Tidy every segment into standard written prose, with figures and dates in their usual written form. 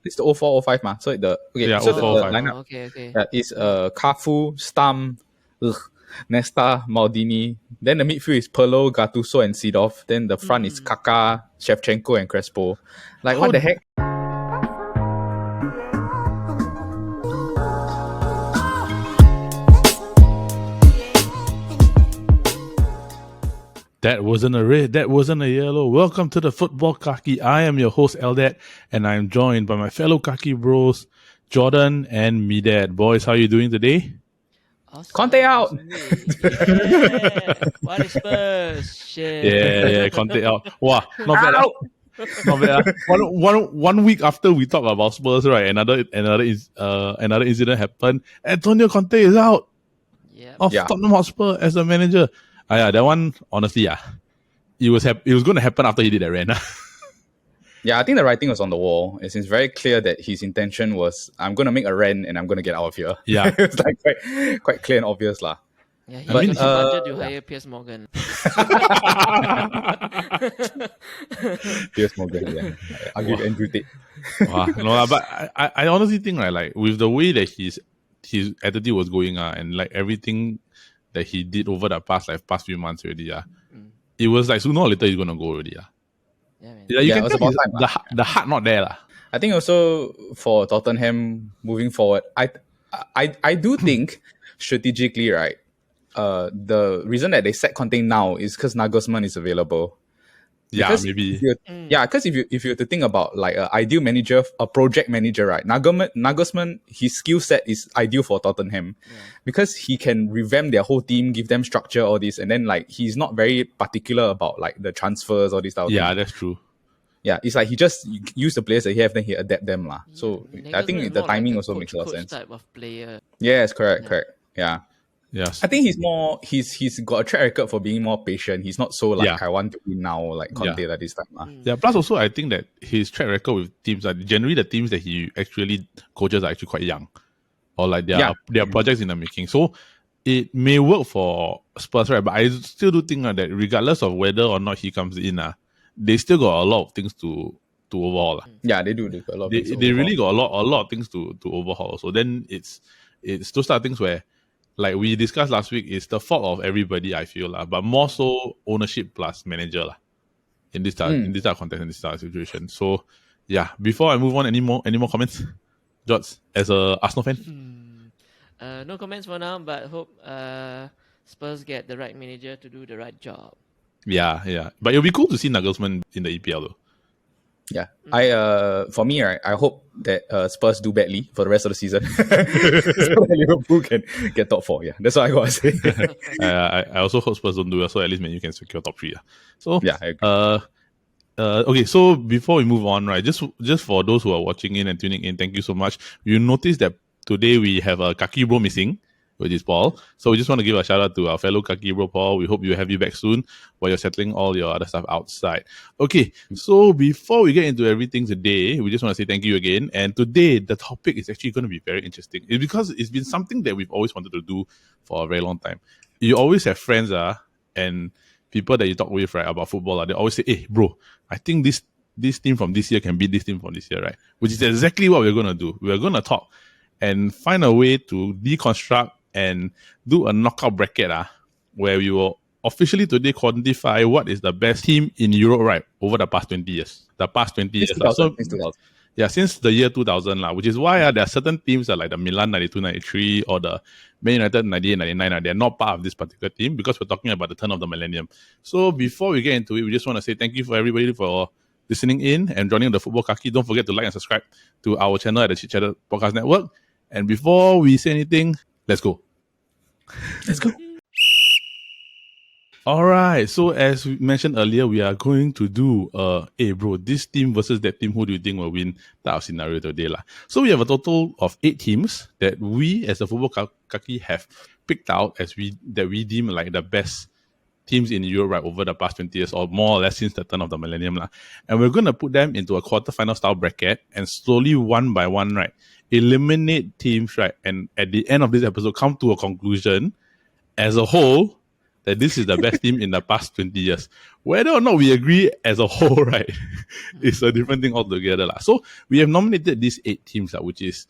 It's the 0405 ma. So the Yeah, so 0405. the lineup Okay. is Cafu, Stam, Nesta, Maldini. Then the midfield is Perlo, Gattuso, and Seedorf. Then the front is Kaká, Shevchenko, and Crespo. Like, what the heck? That wasn't a red, that wasn't a yellow. Welcome to the Football Kaki. I am your host, Eldat, and I'm joined by my fellow Kaki bros, Jordan and Medad. Boys, how are you doing today? Awesome. Conte out. Yeah. What is Spurs? Shit. Yeah, Conte out. Wow, not bad. Out. Not bad. One week after we talk about Spurs, right? Another incident happened. Antonio Conte is out of Tottenham Hotspur as the manager. Yeah, that one, honestly, it was going to happen after he did that rant. Yeah, I think the writing was on the wall. It's very clear that his intention was, I'm going to make a rent and I'm going to get out of here. Yeah. It's like quite clear and obvious lah. Yeah, he got the budget to hire Piers Morgan. Piers Morgan, yeah. I'll give Andrew Tate. No, but I honestly think, right, like with the way that his attitude was going, and like everything that he did over the past few months already, it was like sooner or later he's gonna go already. Yeah, man. You can tell the heart not there. I think also for Tottenham moving forward, I do think strategically, right, the reason that they set Conte now is because Nagelsmann is available. Yeah, Because maybe. Because if you were to think about like an ideal manager, a project manager, right? Nagelsmann, his skill set is ideal for Tottenham because he can revamp their whole team, give them structure, all this, and then like he's not very particular about like the transfers or this stuff. Yeah, that's true. Yeah, it's like he just use the players that he have, then he adapt them lah. So I think the timing also makes a lot of sense. Type of player. Yes, correct. Yeah. Yes. I think he's got a track record for being more patient. He's not so like I want to win now, like Conte like this time. Yeah, plus also I think that his track record with teams are generally the teams that he actually coaches are actually quite young. Or like they are projects in the making. So it may work for Spurs, right? But I still do think that regardless of whether or not he comes in, they still got a lot of things to overhaul. Yeah, they do. They got a lot of things they really got a lot of things to overhaul. So then it's those type of things where, like we discussed last week, it's the fault of everybody, I feel, but more so ownership plus manager in this type of context, in this type of situation. So yeah, before I move on, any more comments? George, as a Arsenal fan? No comments for now, but hope Spurs get the right manager to do the right job. Yeah. But it'll be cool to see Nagelsmann in the EPL though. Yeah. For me, right, I hope that Spurs do badly for the rest of the season. So that Liverpool can get top 4. Yeah. That's what I gotta say. I also hope Spurs don't do well, so at least Man U can secure top 3. So yeah, I agree. Okay, so before we move on, right, just for those who are watching in and tuning in, thank you so much. You notice that today we have a Kaki bro missing, which is Paul. So we just want to give a shout out to our fellow Kaki bro, Paul. We hope you have you back soon while you're settling all your other stuff outside. Okay, so before we get into everything today, we just want to say thank you again. And today, the topic is actually going to be very interesting. It's because it's been something that we've always wanted to do for a very long time. You always have friends, and people that you talk with, right, about football, they always say, hey, bro, I think this team from this year can beat this team from this year, right? Which is exactly what we're going to do. We're going to talk and find a way to deconstruct and do a knockout bracket where we will officially today quantify what is the best team in Europe, right, over the past 20 years. Since the year 2000, which is why there are certain teams like the Milan 92-93 or the Man United 98-99, they're not part of this particular team because we're talking about the turn of the millennium. So before we get into it, we just want to say thank you for everybody for listening in and joining the Football Kaki. Don't forget to like and subscribe to our channel at the Chit Podcast Network. And before we say anything, let's go. Let's go. All right. So as we mentioned earlier, we are going to do hey bro, this team versus that team, who do you think will win type of scenario today lah. So we have a total of 8 teams that we as the Football Kaki have picked out that we deem like the best teams in Europe, right, over the past 20 years or more or less since the turn of the millennium lah. And we're going to put them into a quarterfinal style bracket and slowly one by one, right, eliminate teams, right, and at the end of this episode come to a conclusion as a whole that this is the best team in the past 20 years. Whether or not we agree as a whole, right, it's a different thing altogether. So we have nominated these 8 teams, which is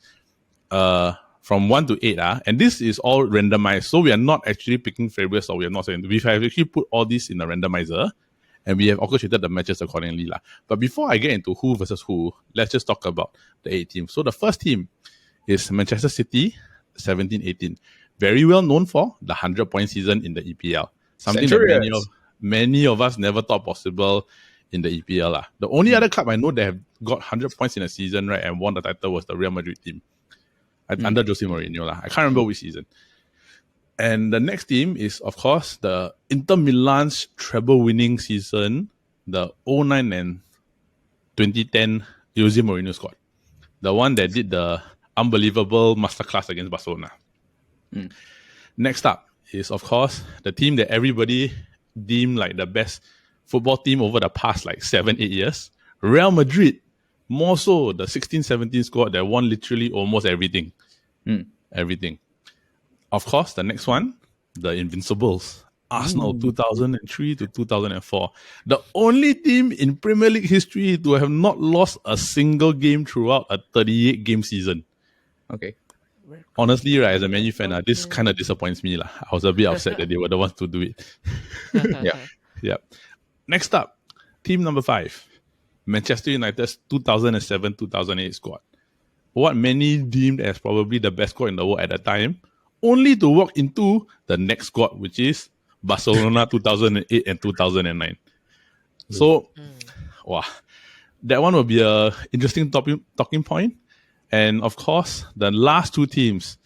from 1 to 8. And this is all randomized. So we are not actually picking favorites, or we are not saying. We have actually put all this in a randomizer, and we have orchestrated the matches accordingly. But before I get into who versus who, let's just talk about the 8 teams. So the first team is Manchester City, 17-18. Very well known for the 100-point season in the EPL. Something that many of us never thought possible in the EPL. The only other club I know that have got 100 points in a season, right, and won the title was the Real Madrid team. Under Jose Mourinho. I can't remember which season. And the next team is, of course, the Inter Milan's treble winning season, the 09 and 2010 Jose Mourinho squad. The one that did the unbelievable masterclass against Barcelona. Next up is, of course, the team that everybody deemed like the best football team over the past 7-8 years. Real Madrid. More so, the 16-17 squad that won literally almost everything. Everything. Of course, the next one, the Invincibles. Arsenal, 2003 to 2004. The only team in Premier League history to have not lost a single game throughout a 38-game season. Okay. Honestly, right, as a Man U fan, this kind of disappoints me. I was a bit upset that they were the ones to do it. Yeah. Next up, team number 5. Manchester United's 2007-2008 squad. What many deemed as probably the best squad in the world at the time, only to walk into the next squad, which is Barcelona 2008 and 2009. So, that one will be a interesting talking point. And of course, the last 2 teams,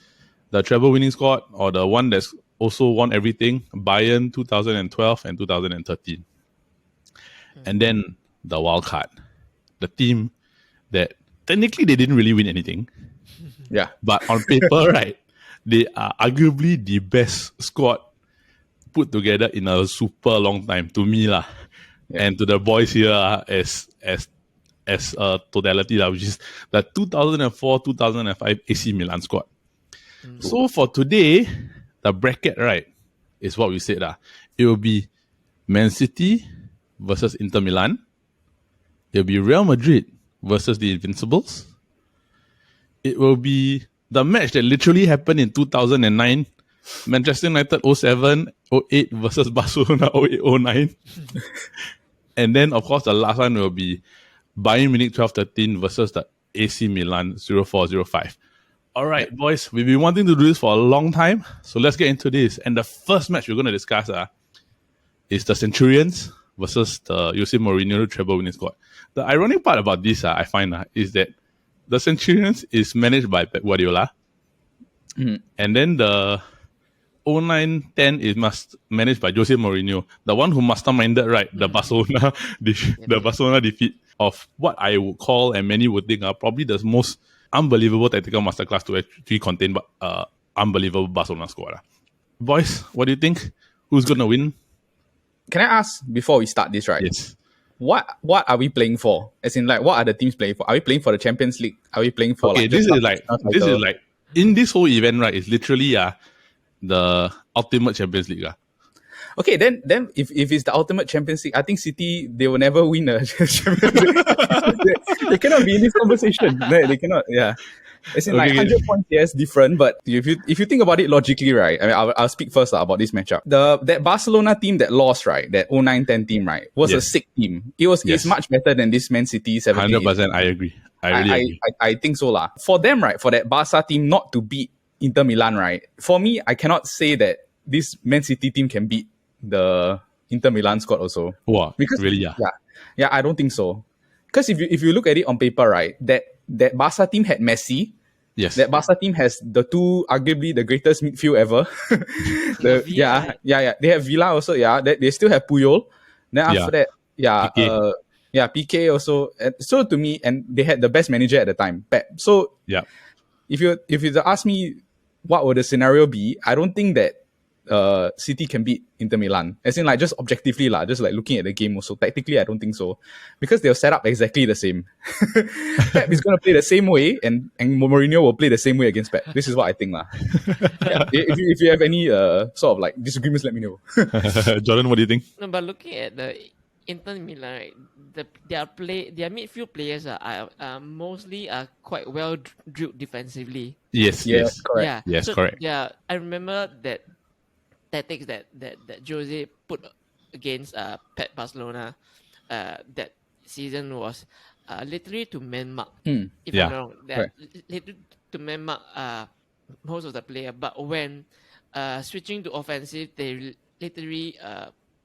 the treble winning squad, or the one that's also won everything, Bayern 2012 and 2013. And then the wild card, the team that technically they didn't really win anything. Yeah. But on paper, right, they are arguably the best squad put together in a super long time to me, and to the boys here as a totality, which is the 2004-2005 AC Milan squad. So for today, the bracket, right, is what we said. It will be Man City versus Inter Milan. It will be Real Madrid versus the Invincibles. It will be the match that literally happened in 2009, Manchester United 07-08 versus Barcelona 08-09. And then, of course, the last one will be Bayern Munich 12-13 versus the AC Milan 04-05. All right, boys, we've been wanting to do this for a long time, so let's get into this. And the first match we're going to discuss is the Centurions versus the Jose Mourinho treble winning squad. The ironic part about this, I find, is that the Centurions is managed by Pep Guardiola, and then the 09-10 is managed by Jose Mourinho, the one who masterminded, right, the Barcelona the Barcelona defeat of what I would call, and many would think, are probably the most unbelievable tactical masterclass to actually contain unbelievable Barcelona squad. Boys, what do you think? Who's going to win? Can I ask before we start this, right? Yes. What are we playing for? As in, what are the teams playing for? Are we playing for the Champions League? Are we playing for this is like in this whole event, right? It's literally the ultimate Champions League. Okay, then if it's the ultimate Champions League, I think City, they will never win a Champions League. they cannot be in this conversation. They cannot. Yeah. As in, 100 points, yes, different. But if you think about it logically, right? I mean, I'll speak first about this matchup. That Barcelona team that lost, right? That 09-10 team, right? Was a sick team. It's much better than this Man City 17. 100%, I agree. I really agree. I think so, lah. For them, right? For that Barca team not to beat Inter Milan, right? For me, I cannot say that this Man City team can beat the Inter Milan squad also. Wow, because really? Yeah, I don't think so. Because if you look at it on paper, right, that Barca team had Messi. Yes. That Barca team has the two, arguably the greatest midfield ever. They have Villa also. Yeah, they still have Puyol. Then after that, Piqué. Piqué also. So to me, and they had the best manager at the time, Pep. So yeah, if you ask me what would the scenario be, I don't think that City can beat Inter Milan. As in, like, just objectively, just like looking at the game also. Tactically, I don't think so. Because they'll set up exactly the same. Pep is going to play the same way, and Mourinho will play the same way against Pep. This is what I think. Yeah. If you have any sort of like disagreements, let me know. Jordan, what do you think? No, but looking at the Inter Milan, right, their midfield players are mostly quite well drilled defensively. Yes, Yeah, yes. correct. Yeah. Yes, so, correct. Yeah, I remember that tactics that Jose put against Pep Barcelona that season was literally to man mark. If Yeah, I'm not wrong, that literally to man mark most of the player. But when switching to offensive, they literally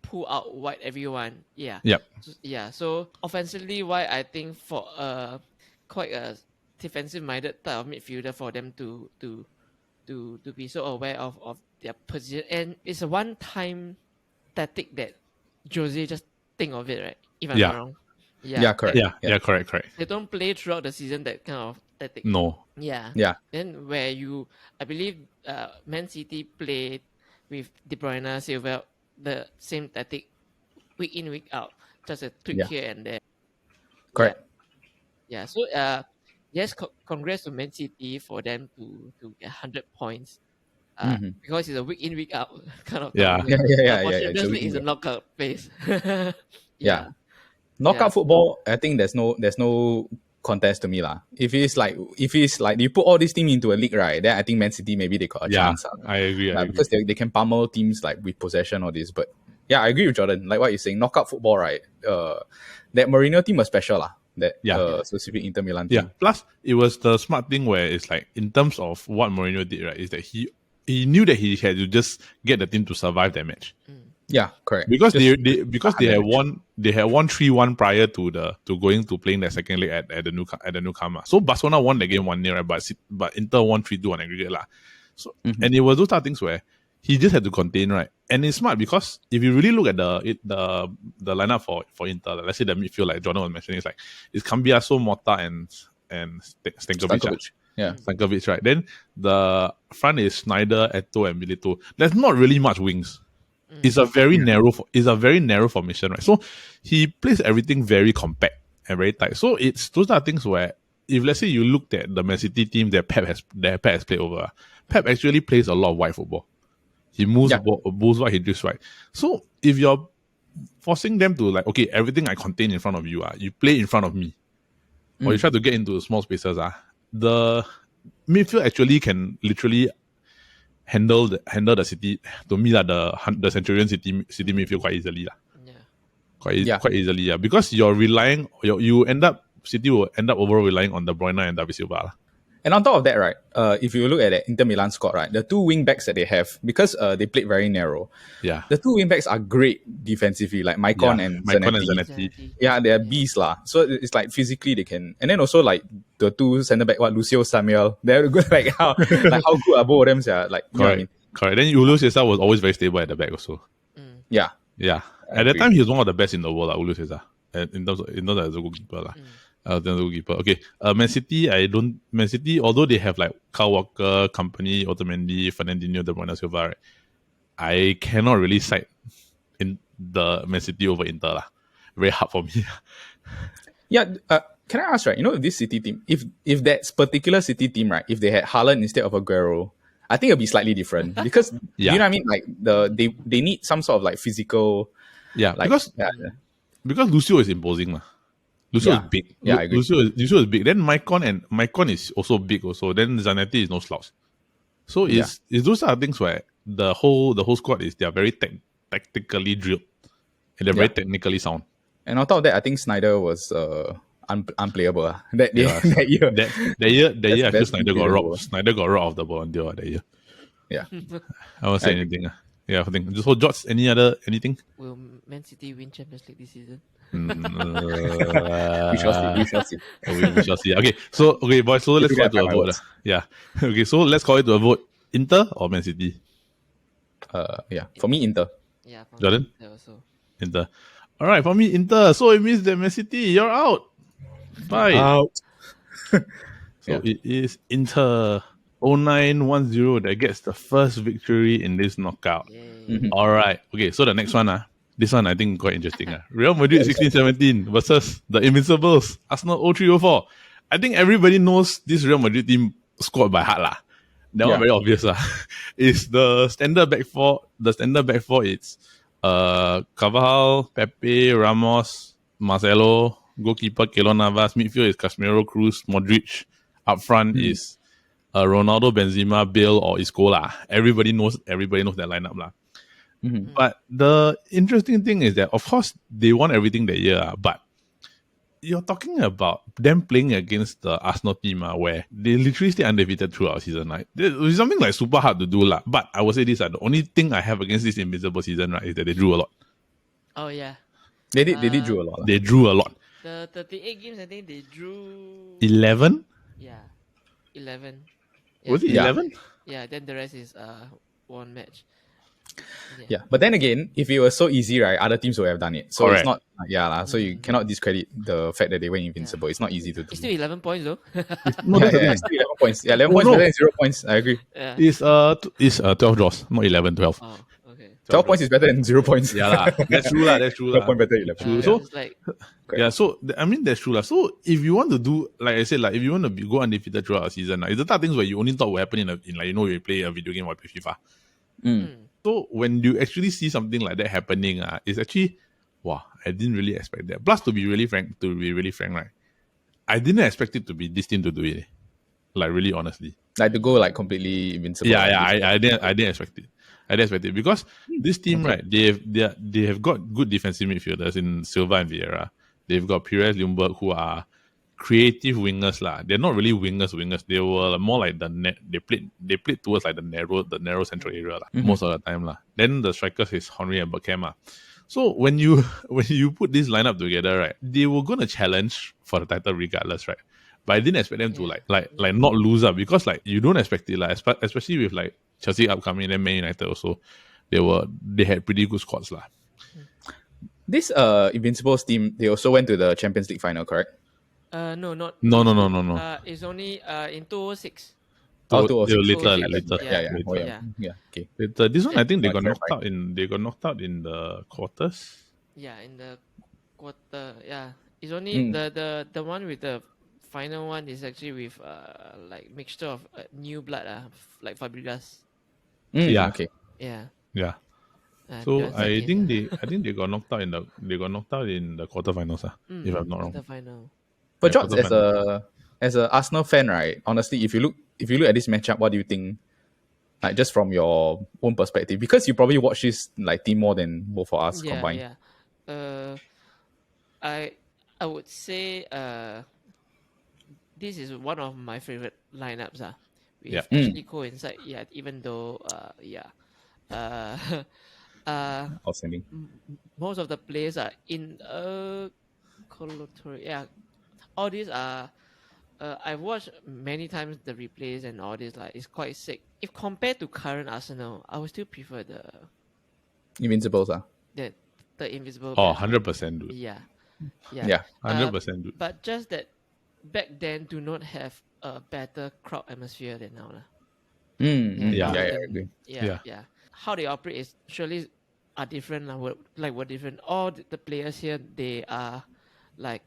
pull out wide everyone. Yeah. Yep. So offensively, why I think for quite a defensive minded type of midfielder for them to be so aware of their position, and it's a one time tactic that Jose just think of it, right? If I'm not wrong. Yeah, correct. Yeah, correct. They don't play throughout the season that kind of tactic. No. Yeah. Then where I believe Man City played with De Bruyne, Silva, the same tactic week in, week out. Just a tweak here and there. Correct. Yeah. So yes, congrats to Man City for them to get 100 points. Because it's a week in, week out kind of tournament. Unfortunately, it's a knockout phase. Knockout football, I think there's no contest to me lah. If it's like you put all these teams into a league, right, then I think Man City maybe they got a chance. I agree. Because they can pummel teams like with possession or this. But yeah, I agree with Jordan. Like what you're saying, knockout football, right? That Mourinho team was special lah. That specific Inter Milan team. Yeah. Plus, it was the smart thing where it's like in terms of what Mourinho did, right, is that he knew that he had to just get the team to survive that match. Yeah, correct. Because they had won 3-1 prior to going to playing the second leg at the Nou Camp. So Barcelona won the game 1-0, right? But Inter won 3-2 on aggregate lah. So and it was those type of things where he just had to contain, right? And it's smart because if you really look at the lineup for Inter, let's say the midfield, like Jordan was mentioning, it's Cambiaso, Mota, and Stankovic. Yeah, Stankovic, right? Then the front is Sneijder, Eto'o, and Milito. There's not really much wings. It's a very narrow formation, right? So he plays everything very compact and very tight. So it's those are things where if let's say you looked at the Man City team that Pep has played over, Pep actually plays a lot of wide football. He moves wide, he drifts right. So if you're forcing them to like, okay, everything I contain in front of you, you play in front of me, or you try to get into small spaces, the midfield actually can literally handle the City, to me, the Centurion City midfield quite easily. Quite easily, because City will end up overall relying on De Bruyne and David Silva. And on top of that, right, if you look at the Inter Milan squad, right, the two wing backs that they have, because they played very narrow, the two wing backs are great defensively, like Maicon and Zanetti. Yeah, they are beasts lah. So it's like physically they can, and then also like the two centre back, Lucio Samuel, they're good. Like how good are both of them? Like, you know what I mean? Correct. Then Julio Cesar was always very stable at the back also. Yeah. At that time, he was one of the best in the world, Julio Cesar, in terms of as a goalkeeper lah. Okay. Man City, although they have like Kyle Walker, Company, Otamendi, Fernandinho, De Bruyne, Silva, right, I cannot really cite in the Man City over Inter lah. Very hard for me. Yeah. Can I ask, right? You know, this City team, if that particular City team, right, if they had Haaland instead of Aguero, I think it'll be slightly different because you know what I mean. Like they need some sort of like physical. Yeah, like, because Lucio is imposing lah. Lucio is big. Yeah, I agree. Lucio is big. Then Maicon is also big also. Then Zanetti is no slouch. So it's those are things where the whole squad they are very tactically drilled and they're very technically sound. And on top of that, I think Sneijder was unplayable. That year, I feel Sneijder got robbed. Sneijder got robbed of the ball that year. Yeah. I won't say anything. Yeah, I think. So, George, anything? Will Man City win Champions League this season? We shall see. We shall see. Okay, boys. So let's call it to a vote. Yeah. Okay, so let's call it to a vote. Inter or Man City? For me, Inter. Yeah. For Jordan? Me, also. Inter. All right, for me, Inter. So it means that Man City, you're out. Bye. Out. So it is Inter. 0910 that gets the first victory in this knockout. Yay. All right. Okay, so the next one, this one I think quite interesting. Real Madrid 16-17 versus the Invincibles, Arsenal 03-04. I think everybody knows this Real Madrid team squad by heart. That one very obvious. It's the standard back four. The standard back four it's Carvajal, Pepe, Ramos, Marcelo, goalkeeper Keylor Navas, midfield is Casemiro, Cruz, Modric. Up front is Ronaldo, Benzema, Bale, or Isco lah. Everybody knows that lineup lah. But the interesting thing is that, of course, they won everything that year, but you're talking about them playing against the Arsenal team where they literally stay undefeated throughout season. Right? It's something like super hard to do lah. But I will say this: the only thing I have against this Invincible season, right, is that they drew a lot. Oh yeah. They did draw a lot. They drew a lot. The 38 games, I think they drew 11. Yeah, 11. Was it 11? Yeah. Then the rest is one match. Yeah, but then again, if it was so easy, right, other teams would have done it. So Correct. it's not, so you cannot discredit the fact that they went invincible. It's not easy to do. It's still 11 points though. No, Yeah, that's the yeah, thing. it's still 11 points. Yeah, 11 points better than 0 points. I agree. Yeah. It's 12 draws, not 11, 12. Oh, okay. 12 points is better than 0 points. Yeah, lah. That's true, lah. That's true, 12 lah. points better than 11. True. So, it's like yeah, so I mean that's true lah. So if you want to do, like I said, like if you want to go undefeated throughout a season, it's the type of things where you only thought would happen in like you play a video game or play FIFA. So when you actually see something like that happening, it's actually wow, I didn't really expect that. Plus, to be really frank, right, I didn't expect it to be this team to do it. Like really, honestly. Like to go like completely invincible. Yeah, I didn't expect it. I didn't expect it because this team, right, they have got good defensive midfielders in Silva and Vieira. They've got Pires, Ljungberg, who are creative wingers lah. They're not really wingers. They were more like the net. They played towards like the narrow central area lah, most of the time lah. Then the strikers is Henry and Bergkamp. So when you put this lineup together, right, they were gonna challenge for the title regardless, right? But I didn't expect them to like not lose up because like you don't expect it like especially with like Chelsea upcoming and Man United also, they had pretty good squads lah. This Invincibles team, they also went to the Champions League final, correct? no. No. It's only in 2006. Oh, They were 2006. later. Yeah. Oh, Yeah. yeah. Okay. Later. This one I think they got Clarify. knocked out in the quarters. Yeah, in the quarter. Yeah, it's only the one with the final one is actually with like mixture of new blood like Fabregas. Yeah. Okay. Yeah. Yeah. So that's I the think case, they got knocked out in the quarterfinals, if I'm not wrong. the final. But Yeah, George, as a Arsenal fan, right? Honestly, if you look at this matchup, what do you think? Like just from your own perspective, because you probably watch this like team more than both of us combined. Yeah. I would say this is one of my favorite lineups. We Yeah. actually coincide. Yeah, even though Outstanding. most of the players are in coloratory. Yeah, all these are. I've watched many times the replays and all this. Like, it's quite sick. If compared to current Arsenal, I would still prefer the Invincibles, the Invisible. Oh, Band. 100%, dude. Yeah. Yeah. 100%, dude. But just that back then do not have a better crowd atmosphere than now. Yeah. I agree. Yeah. How they operate is surely are different. We're different. All the players here, they are like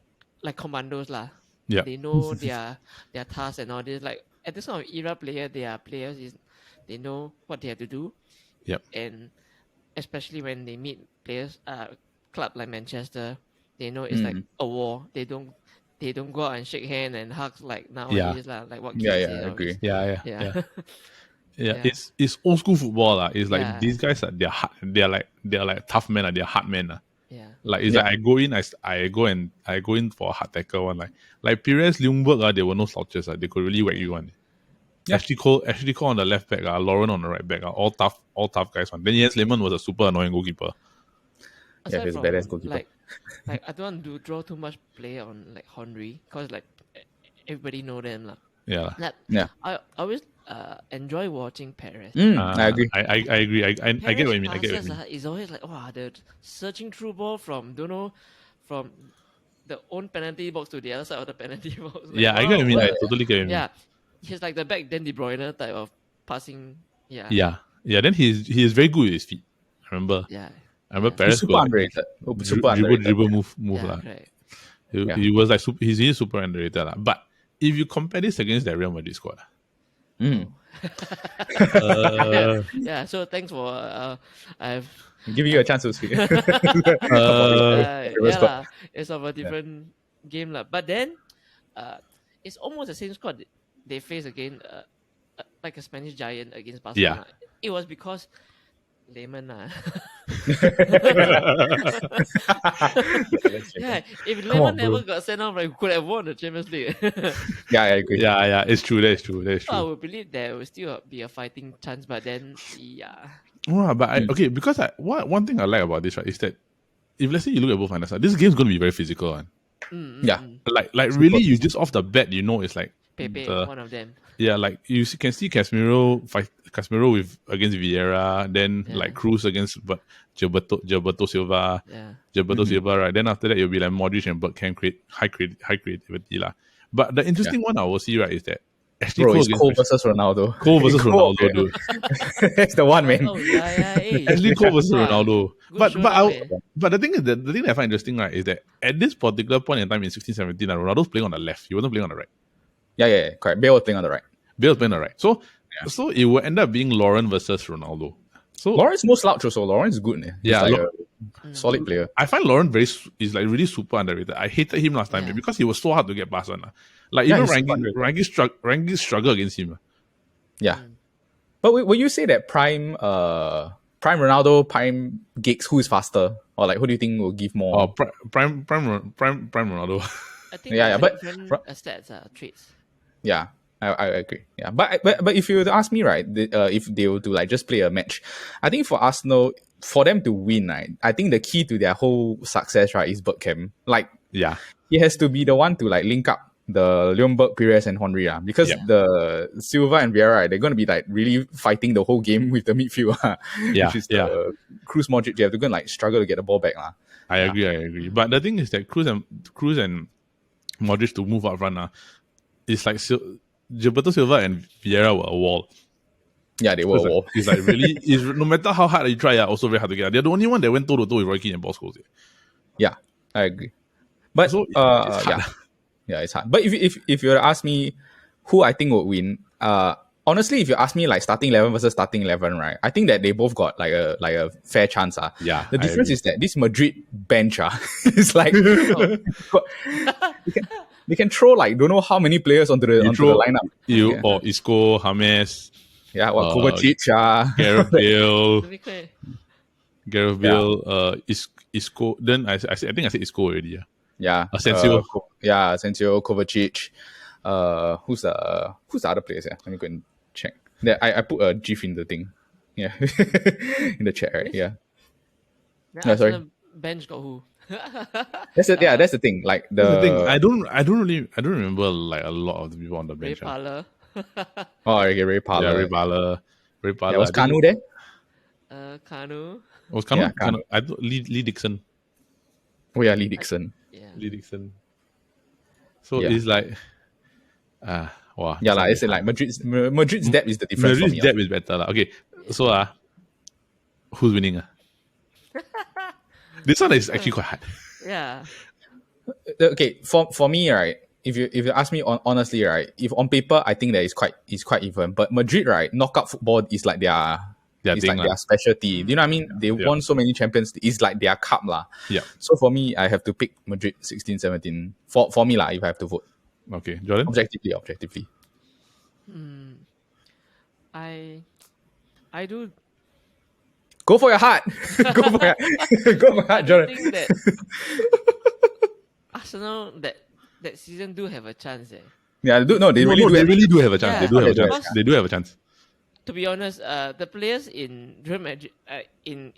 commandos lah. Yeah. They know their tasks and all this. Like at this kind of era, they are players. They know what they have to do. Yep. And especially when they meet players, club like Manchester, they know it's like a war. They don't go out and shake hands and hugs like nowadays lah. Like what Yeah, kids I say all agree. this. Yeah. Yeah. Yeah, it's old school football lah. It's like Yeah. these guys are they're like tough men. They're hard men. Yeah. Like it's like I go in for a hard tackle one. Like Pires, Ljungberg, they were no slouches. They could really whack you one. Yeah. Ashley Cole on the left back, Lauren on the right back, all tough guys one. Then Jens Lehmann was a super annoying goalkeeper. Aside he's a from, badass goalkeeper. like I don't want to draw too much play on like Henry because like everybody know them lah. Yeah. Yeah. I always enjoy watching Perez. I agree. I agree. I get what you mean. I get what you mean. It's always like the searching through ball from the own penalty box to the other side of the penalty box. Like, Yeah, I get what you mean. I what? totally get what you mean. Yeah, he's like the back then De Bruyne type of passing. Yeah. Yeah. Then he is very good with his feet. I remember. Yeah. I remember He's Perez super could, like, underrated. Super dribble underrated. move Yeah, lah. correct. Yeah. He was like he's super underrated lah. But if you compare this against the Real Madrid squad, Mm. Yeah, so thanks for I've Give you a chance to speak. yeah lah, it's of a different game lah. But then it's almost the same squad they face again, like a Spanish giant against Barcelona. It was because Layman lah. Yeah, if Layman never got sent off, right, we could have won the Champions League. Yeah, I agree. yeah, it's true. That's true. So I would believe there will still be a fighting chance, but then yeah. Oh, but because one thing I like about this, right, is that if let's say you look at both finals, this game's going to be very physical, one. Yeah. Like really, you just off the bat, it's like Pepe, one of them. Yeah, like you can see Casemiro with against Vieira, then like Cruz against Gilberto Silva, Gilberto Silva, right? Then after that, it'll be like Modric and Bergkamp create high creativity lah. But the interesting one I will see, right, is that actually Cole versus Ronaldo. Cole versus Ronaldo, dude. That's the one, man. Oh yeah, hey. Actually, Cole versus Ronaldo. But showdown, the thing is that the thing that I find interesting, right, is that at this particular point in time in 16-17, Ronaldo's playing on the left. He wasn't playing on the right. Yeah, correct. Bale was playing on the right. Bale's playing on the right. So it will end up being Lauren versus Ronaldo. So Lawrence no slouch also. Lawrence is good. He's like a solid player. I find Lauren is like really super underrated. I hated him last time because he was so hard to get past on. Like even Rangi struggle against him. Yeah. But will you say that prime Ronaldo, prime Giggs, who is faster? Or like who do you think will give more? Oh, prime Ronaldo. I think but different stats, traits. Yeah, I agree. Yeah, but if you were to ask me, right, if they were to like just play a match, I think for Arsenal, for them to win, right, I think the key to their whole success, right, is Bergkamp. Like, he has to be the one to like link up the Ljungberg, Pires, and Henry, because the Silva and Vieira, right, they're going to be like really fighting the whole game with the midfield, which is the Cruz, Modric. They have to go and like struggle to get the ball back, I agree. But the thing is that Cruz and Modric to move up front, it's like Gilberto Silva and Vieira were a wall. Yeah, they were a wall. It's like really, no matter how hard you try, also very hard to get. They're the only one that went toe to toe with Roy Keane and Paul Scholes. Yeah, I agree. But so, it's hard. It's hard. But if you were to ask me who I think would win, honestly, if you ask me like starting 11 versus starting 11, right, I think that they both got like a fair chance. Yeah. The difference is that this Madrid bench is like they can throw like don't know how many players onto the lineup. Or Isco, James. Yeah, Kovacic, Gareth Bale, Isco. Then I think I said Isco already. Yeah. Asensio. Asensio, Kovacic. Who's the other players? Yeah? Let me go and check. I put a GIF in the thing. Yeah. In the chat, right? Yeah. No, sorry. Bench got who? That's the thing. Like that's the thing. I don't remember like a lot of the people on the bench. Ray Parlour. Okay, Ray Parlour. Ray Parlour. Was Kanu there? Kanu. Was Kanu? Yeah, Kanu. I thought Lee Dixon. Oh yeah, Lee Dixon. Lee Dixon. So it's like wow. Yeah, like I said, like Madrid's depth is the difference. Madrid's depth is better. Okay. So who's winning? This one is actually quite hard. Yeah. Okay, for me, right, if you ask me honestly, right, if on paper I think that it's quite even. But Madrid, right, knockout football is like their specialty. Do you know what I mean? They won so many champions. It's like their cup lah. Yeah. So for me, I have to pick Madrid 16-17. For me lah, if I have to vote. Okay, Jordan. Objectively. I do. Go for your heart. Go for your heart, Jordan. I think that Arsenal that season do have a chance. Yeah, they really do have a chance. Yeah, they do have a chance. To be honest, the players in Real Madrid in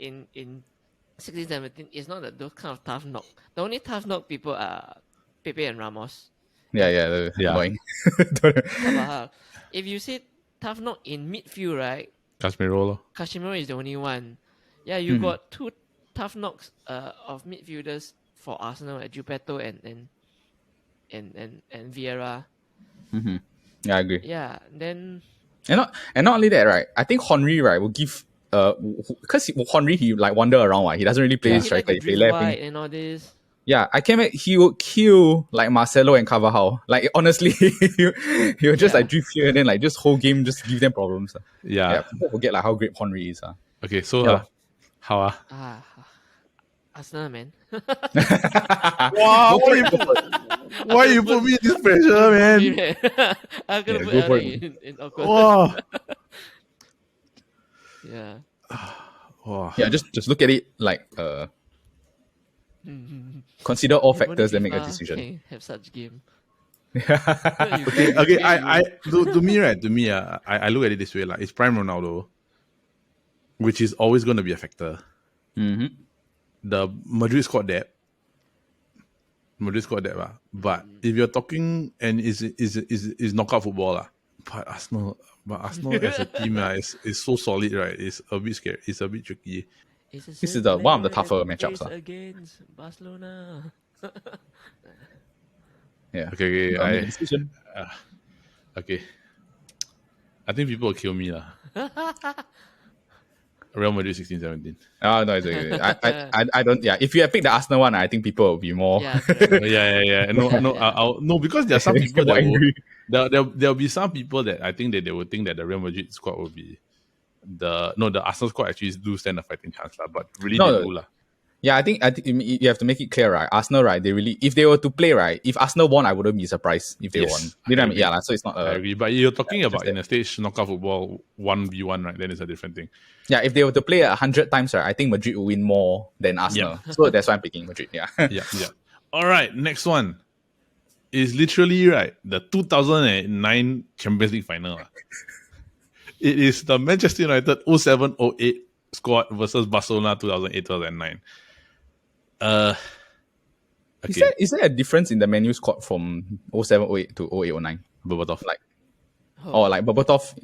16-17 is not those kind of tough knock. The only tough knock people are Pepe and Ramos. Yeah. Annoying. If you say tough knock in midfield, right? Casemiro is the only one. Yeah, you got two tough knocks of midfielders for Arsenal at Gilberto and Vieira. Yeah, I agree. Yeah, then And not only that, right? I think Henry, right, will give because Henry he like wander around, right? He doesn't really play yeah, he like striker. to He play drift left wing. wide and all this. Yeah, I came back. He would kill like Marcelo and Carvajal. Like honestly, he would just Yeah. like drift here and then like just whole game just give them problems. Yeah. People forget like how great Henry is. Okay, so Yeah. how Ah, Arsenal, man. Wow, Go for it. why you put me in this pressure, man? I'm gonna Yeah, put go for Eric it. in awkward. Wow. Yeah. Wow. Yeah, just look at it like consider all If only factors that make a FIFA decision. can have such game. Okay, to me, I look at it this way, like it's prime Ronaldo, which is always going to be a factor. Mm-hmm. The Madrid squad depth, but if you're talking and is knockout football, but Arsenal as a team is so solid, right? It's a bit scary. It's a bit tricky. This is the one of the tougher matchups, against Barcelona. Yeah. Okay, Make a decision. okay. I think people will kill me lah. Real Madrid 16-17. Oh no, it's okay. I don't. Yeah, if you had picked the Arsenal one, I think people will be more. Yeah, correct. Yeah. No, because there are some people More that will, angry. there'll be some people that I think that they will think that the Real Madrid squad will be the Arsenal squad actually do stand a fighting chance lah, but really No, they do lah. Yeah, I think you have to make it clear, right? Arsenal, right? They really, if they were to play, right? If Arsenal won, I wouldn't be surprised if they Yes, won. I You know what I mean? agree. Yeah, so it's not. I agree, but you're talking about just in a stage knockout football 1v1, right? Then it's a different thing. Yeah, if they were to play 100 times, right? I think Madrid will win more than Arsenal. So that's why I'm picking Madrid. Yeah. Yeah. All right, next one is literally right the 2009 Champions League final. It is the Manchester United 07-08 squad versus Barcelona 2008-2009. Okay. Is there a difference in the menu squad from 07-08 to 08-09? Berbatov. Like, like Berbatov,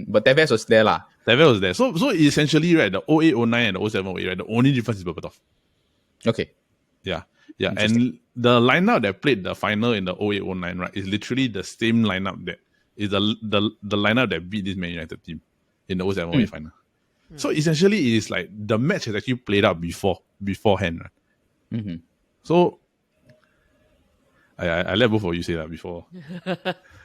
but Tevez was there lah. Tevez was there. So essentially, right, the 08-09 and the 07-08, right, the only difference is Berbatov. Okay. Yeah. And the lineup that played the final in the 08-09, right, is literally the same lineup that is the lineup that beat this Man United team in the 07-08 final. So essentially, it is like the match has actually played out beforehand. Right? Mm-hmm. So I let both of you say that before.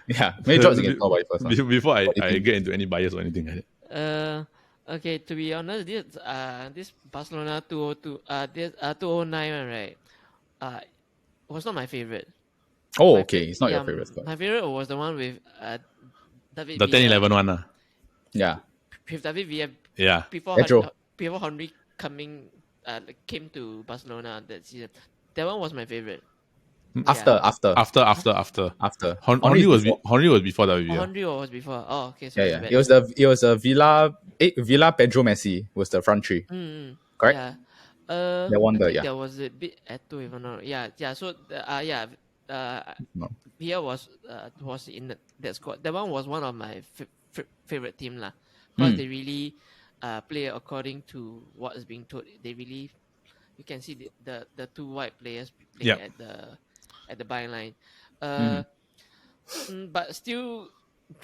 Yeah, maybe George can talk about it first. Before I get into any bias or anything like that. Okay, to be honest, this Barcelona 2009 one, right? Was not my favorite. Oh, okay. It's not your favorite squad. My favorite was the one with David The Villa. 10-11 one. Yeah. With David Villa Yeah. before Henry came to Barcelona that season. That one was my favorite. After. Henry was before David Villa. Henry was before. Oh, okay. So Yeah. It was a Villa Pedro Messi was the front three. Correct? Yeah. They won I think there was a bit Eto, if I'm not. Yeah. So No. Villa was in that squad. That one was one of my favorite team lah. Because they really play according to what is being told. They really, you can see the two white players playing at the byline. But still,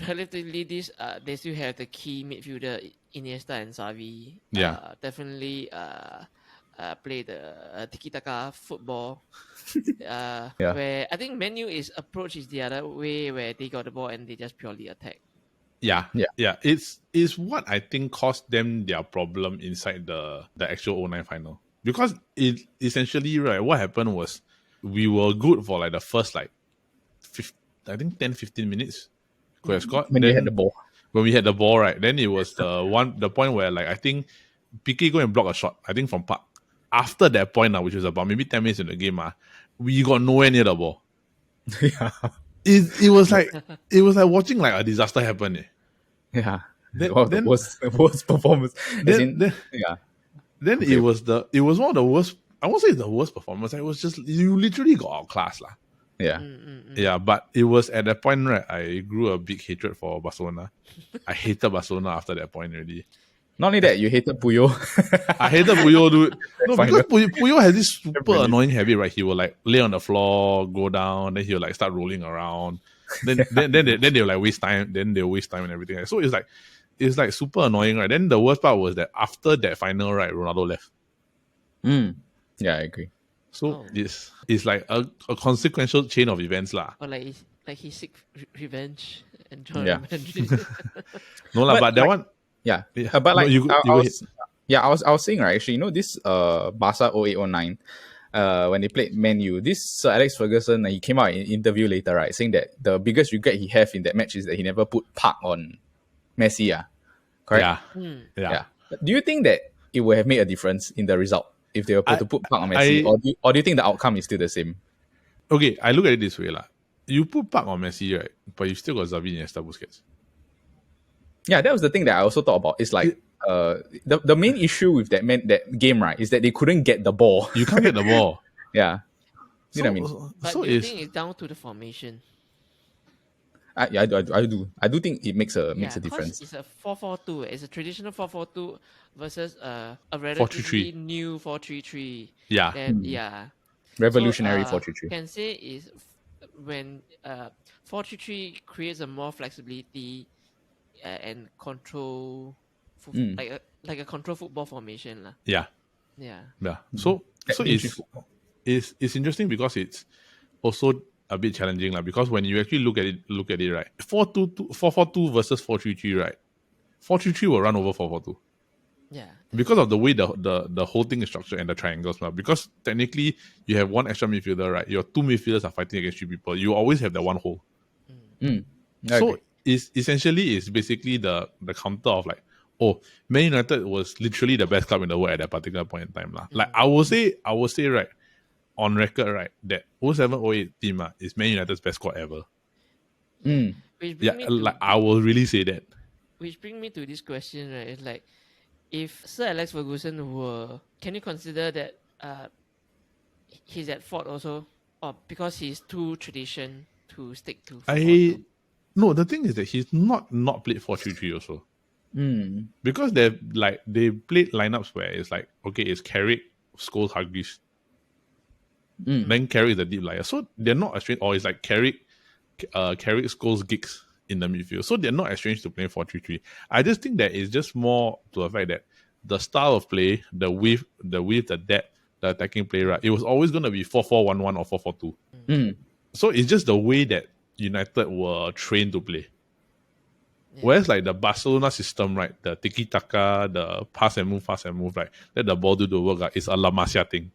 relatively, they still have the key midfielder Iniesta and Xavi. Yeah. Definitely play the tiki-taka football. Where I think Man U's approach is the other way, where they got the ball and they just purely attack. Yeah. It's what I think caused them their problem inside the actual 09 final. Because it essentially, right, what happened was we were good for like the first 10-15 minutes. Could have scored. When they had the ball. When we had the ball, right, then it was the point where I think Piqué go and block a shot, I think from Park. After that point, which was about maybe 10 minutes in the game, we got nowhere near the ball. Yeah. It was like watching like a disaster happen. Yeah. Then worst performance. Then it was one of the worst. I won't say it's the worst performance. It was just you literally got outclassed lah. Yeah. Yeah, but it was at that point, right, I grew a big hatred for Barcelona. I hated Barcelona after that point already. Not only that, you hated Puyo. I hated Puyo, dude. No, because Puyo has this super annoying habit, right? He will like lay on the floor, go down, then he'll like start rolling around. then they'll like waste time. Then they'll waste time and everything. Right? So it's like super annoying, right? Then the worst part was that after that final, right, Ronaldo left. Yeah, I agree. So it's like a consequential chain of events, lah. Or like he seek revenge and join Yeah. Madrid. No lah, but that like, one. Yeah. Yeah. But like, No, you I go was, I was saying, right, actually, this Barca 0809, when they played Man U, this Sir Alex Ferguson, he came out in an interview later, right, saying that the biggest regret he have in that match is that he never put Park on Messi, correct? Yeah. But do you think that it would have made a difference in the result if they were to put Park on Messi, or do you think the outcome is still the same? Okay, I look at it this way, lah. You put Park on Messi, right? But you still got Xavi, Iniesta, Busquets. Yeah, that was the thing that I also thought about. It's like the main issue with that game, right, is that they couldn't get the ball. You can't get the ball. Yeah. You know what I mean? But So do you think it's down to the formation? I do. I do think it makes a difference. It's a 4-4-2. It's a traditional 4-4-2 versus a relatively new 4-3-3. Yeah. And Revolutionary so, 4-3-3. Can say is when 4-3-3 creates a more flexibility and control, like a control football formation, lah. Yeah. Yeah. So it's interesting because it's also a bit challenging, like, because when you actually look at it, right, 4-4-2 versus 4-3-3, right, 4-3-3 will run over 4-4-2. Yeah. Because of the way the whole thing is structured and the triangles, because technically you have one extra midfielder, right? Your two midfielders are fighting against three people. You always have that one hole. So it's basically the counter of like, oh, Man United was literally the best club in the world at that particular point in time. Like I will say right, on record, right, that 07-08 team is Man United's best squad ever. I will really say that. Which brings me to this question, right? It's like, if Sir Alex Ferguson can you consider that he's at fault also, or because he's too tradition to stick to? No, the thing is that he's not played 4-3-3 also. Because they played lineups where it's like, okay, it's Carrick, Scholes, Hargreaves. Then Carrick is a deep liar. So they're not estranged, or it's like Carrick, Scholes, Giggs in the midfield. So they're not estranged to playing 4-3-3. I just think that it's just more to the fact that the style of play, the width, the depth, the attacking play, right, it was always going to be 4-4-1-1 or 4-4-2. So it's just the way that United were trained to play. Whereas like the Barcelona system, right, the tiki-taka, the pass and move, right, let the ball do the work, it's a La Masia thing.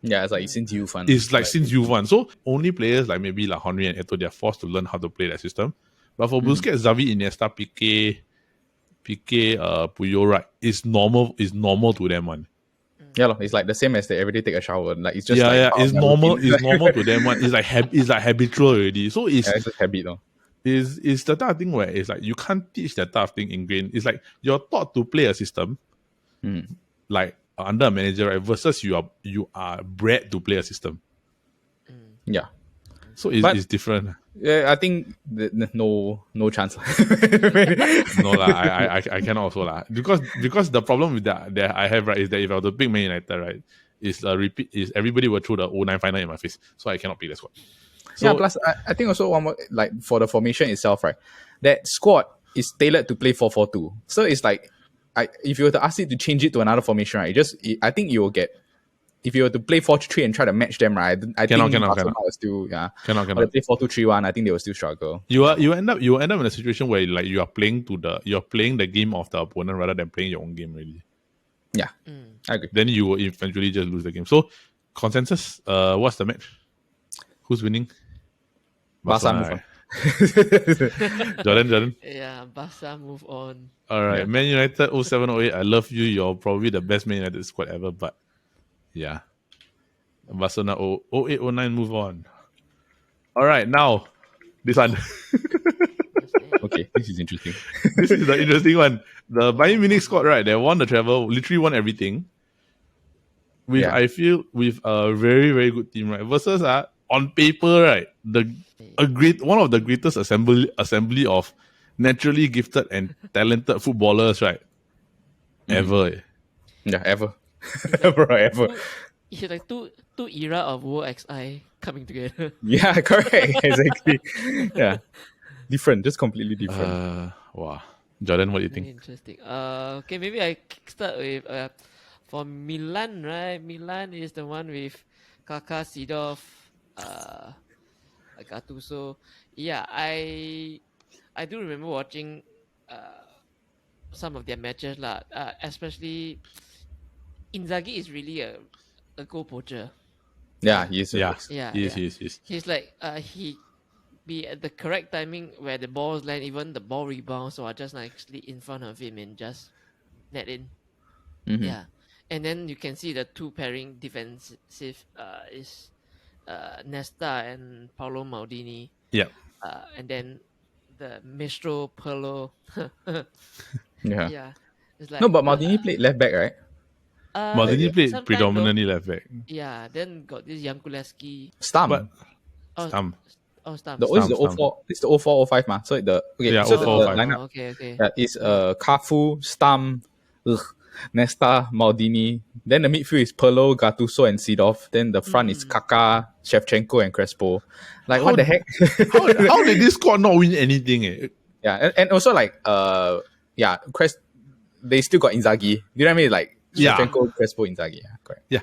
Yeah, it's like since you've won. It's like since you've won. So only players like maybe like Henry and Eto'o, they're forced to learn how to play that system. But for Busquets, Xavi, Iniesta, Piqué, Puyol, right, it's normal to them, one. Yeah, it's like the same as they every day take a shower. Like it's just it's normal. It's normal to them, one. It's like habitual already. So it's just habit, though. It's the type of thing where it's like you can't teach that type of thing ingrained. It's like you're taught to play a system, like under a manager, right, versus you are bred to play a system. Yeah. So it's different. Yeah, I think no chance. No lah, I cannot also lah. Because the problem with that I have, right, is that if I were to pick Man United, right, is everybody will throw the 09 final in my face. So I cannot pick that squad. So, plus I think also one more, like for the formation itself, right, that squad is tailored to play 4-4-2. So it's like, if you were to ask it to change it to another formation, right, I think you will get, if you were to play 4-3 and try to match them, right, I think Barcelona will still cannot. Or they play 4-2-3-1, I think they will still struggle. You end up in a situation where like you're playing the game of the opponent rather than playing your own game, really. Yeah, I agree. Then you will eventually just lose the game. So consensus, what's the match? Who's winning? Barca move on. Jordan. Yeah, Barca move on. All right, Man United 07-08. I love you. You're probably the best Man United squad ever, but yeah, Barcelona 08-09 move on. All right, now this one. Okay, this is interesting. This is the interesting one. The Bayern Munich squad, right? They won the treble, literally won everything. I feel with a very, very good team, right? Versus on paper, right, one of the greatest assembly of naturally gifted and talented footballers, right? Ever. Yeah, ever. Ever. it's like two era of World XI coming together. Yeah, correct. Exactly. Yeah. Different, just completely different. Wow. Jordan, what do you Very think? interesting. Okay, maybe I start with for Milan, right? Milan is the one with Kaka, Seedorf, Gattuso. Yeah, I do remember watching some of their matches lah. Especially Inzaghi is really a goal poacher. Yeah, yes, Yeah. yes. Yeah, Yes, yeah. yes, yes. He's like he be at the correct timing where the balls land, even the ball rebounds, so I just nicely in front of him and just net in. Mhm. Yeah, and then you can see the two pairing defensive is Nesta and Paolo Maldini, Yeah. and then the Maestro Perlo. Yeah. Yeah, it's No, like but Maldini played left back, right? Maldini played sometime though. predominantly left back. Yeah, then got this Jankuleski. Stam. But Oh, Stam. Stam. The O is the Stam. 04. It's the 0405 ma. So the okay. Yeah, So 0405. the lineup Okay. is Cafu, Stam, Nesta, Maldini. Then the midfield is Perlo, Gattuso, and Seedorf. Then the front is Kaká, Shevchenko, and Crespo. Like what the heck? How did this squad not win anything? Yeah, and also like they still got Inzaghi. You know what I mean? Like Yeah. Shevchenko, Crespo, Inzaghi. Yeah, correct. Yeah.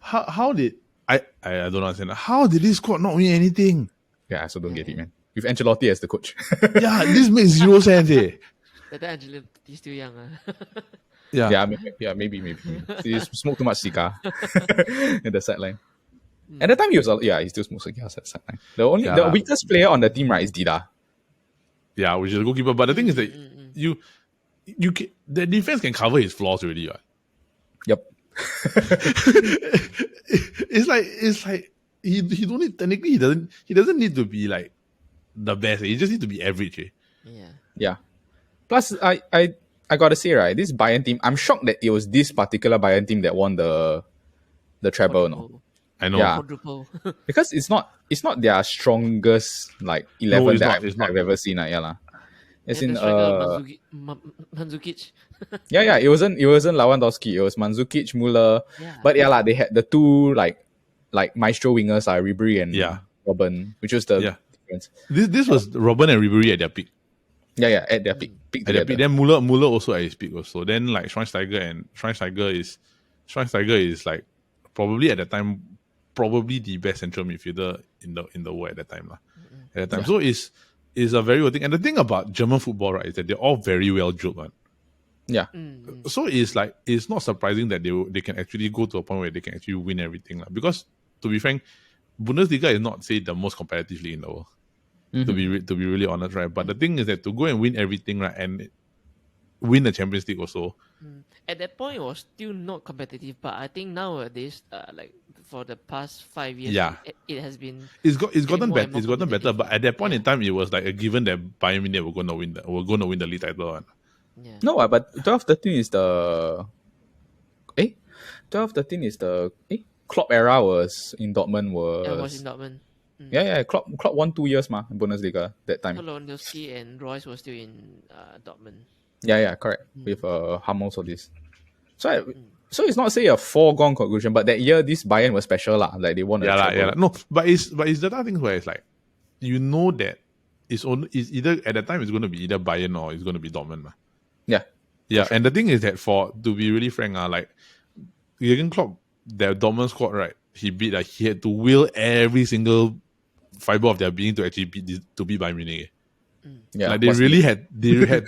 How did I don't understand. How did this squad not win anything? Yeah, I also don't get it, man. With Ancelotti as the coach. Yeah, this makes zero sense. That Angelo is still young. Yeah. Maybe. He smoked too much cigar in the sideline. At the time, he still smokes cigars at the sideline. The weakest player on the team, right, is Dida. Yeah, which is a goalkeeper. But the thing is that you can, the defense can cover his flaws already. Right? Yep. It's like he don't need, technically he doesn't need to be like the best. He just need to be average. Yeah. Plus, I gotta say, right, this Bayern team, I'm shocked that it was this particular Bayern team that won the treble. No? I know. Yeah. Quadruple. Because it's not their strongest like 11 it's that not. I've ever seen. Yeah, lah. As And in the striker Mandzukic. Yeah, it wasn't Lewandowski, it was Mandzukic, Müller. Yeah. But yeah, they had the two like maestro wingers, Ribery and Yeah. Robben, which was the Yeah. difference. This was Robben and Ribery at their peak. Yeah, at their peak At their together. peak. Then Müller also at his peak also. Then like Schweinsteiger is like probably at the time the best central midfielder in the world at that time. At that time. So it's a very good thing. And the thing about German football, right, is that they're all very well drilled, man. Yeah. So it's not surprising that they can actually go to a point where they can actually win everything. Because to be frank, Bundesliga is not, say, the most competitive league in the world. To be really honest, right? But the thing is that to go and win everything, right, and win the Champions League also. At that point, it was still not competitive, but I think nowadays, like for the past 5 years, Yeah. it has been. It's gotten more better. and more It's gotten better. competitive. But at that point in time, it was like a given that Bayern Munich were going to win the league title. Yeah. No, but 12-13 is the 12-13 is the Klopp era was in Dortmund It was in Dortmund. Yeah, Klopp won 2 years in Bundesliga that time. Lewandowski and Royce were still in Dortmund. Yeah, correct. With Hummels or this. So it's not say a foregone conclusion, but that year this Bayern was special lah. Like they won a treble. Yeah. No, but it's the other things where it's like, you know that it's either at the time it's going to be either Bayern or it's going to be Dortmund. Yeah. Yeah, and the thing is that to be really frank, like Jurgen Klopp, their Dortmund squad, right? He had to will every single fiber of their being to actually beat Bayern Munich. Yeah. Like they had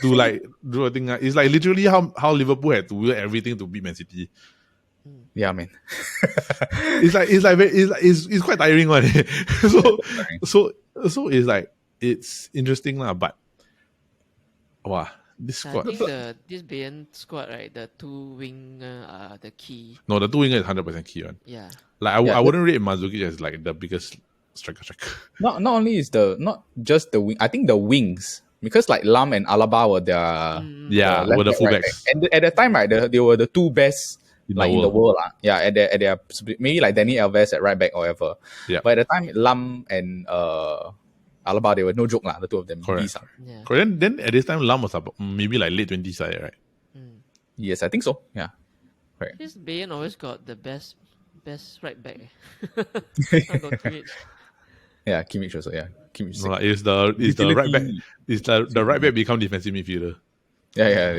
to like do a thing. It's like literally how Liverpool had to will everything to beat Man City. Yeah, man. It's quite tiring one. So it's like it's interesting lah, but wow, this I squad. think this Bayern squad, right? The two winger are the key. No, the two winger is 100% key one. Yeah. Like I wouldn't rate Mandzukic as like the biggest striker. Not only is not just the wing. I think the wings, because like Lam and Alaba were their were the left back, right fullbacks. back. And at that time, right, they were the two best In in the the world. Yeah, at their maybe like Danny Alves at right back or whatever. Yeah. But at the time, Lam and Alaba, they were no joke lah. The two of them. Correct. Beasts, Yeah. Correct. Then at this time, Lam was about maybe like late 20s, right? Yes, I think so. Yeah. This Bayern always got the best best right back. I got Kimmich. Yeah, Kimmich also. Yeah, Kimmich. No, it's the right back. Utility. It's the right back become defensive midfielder. Yeah.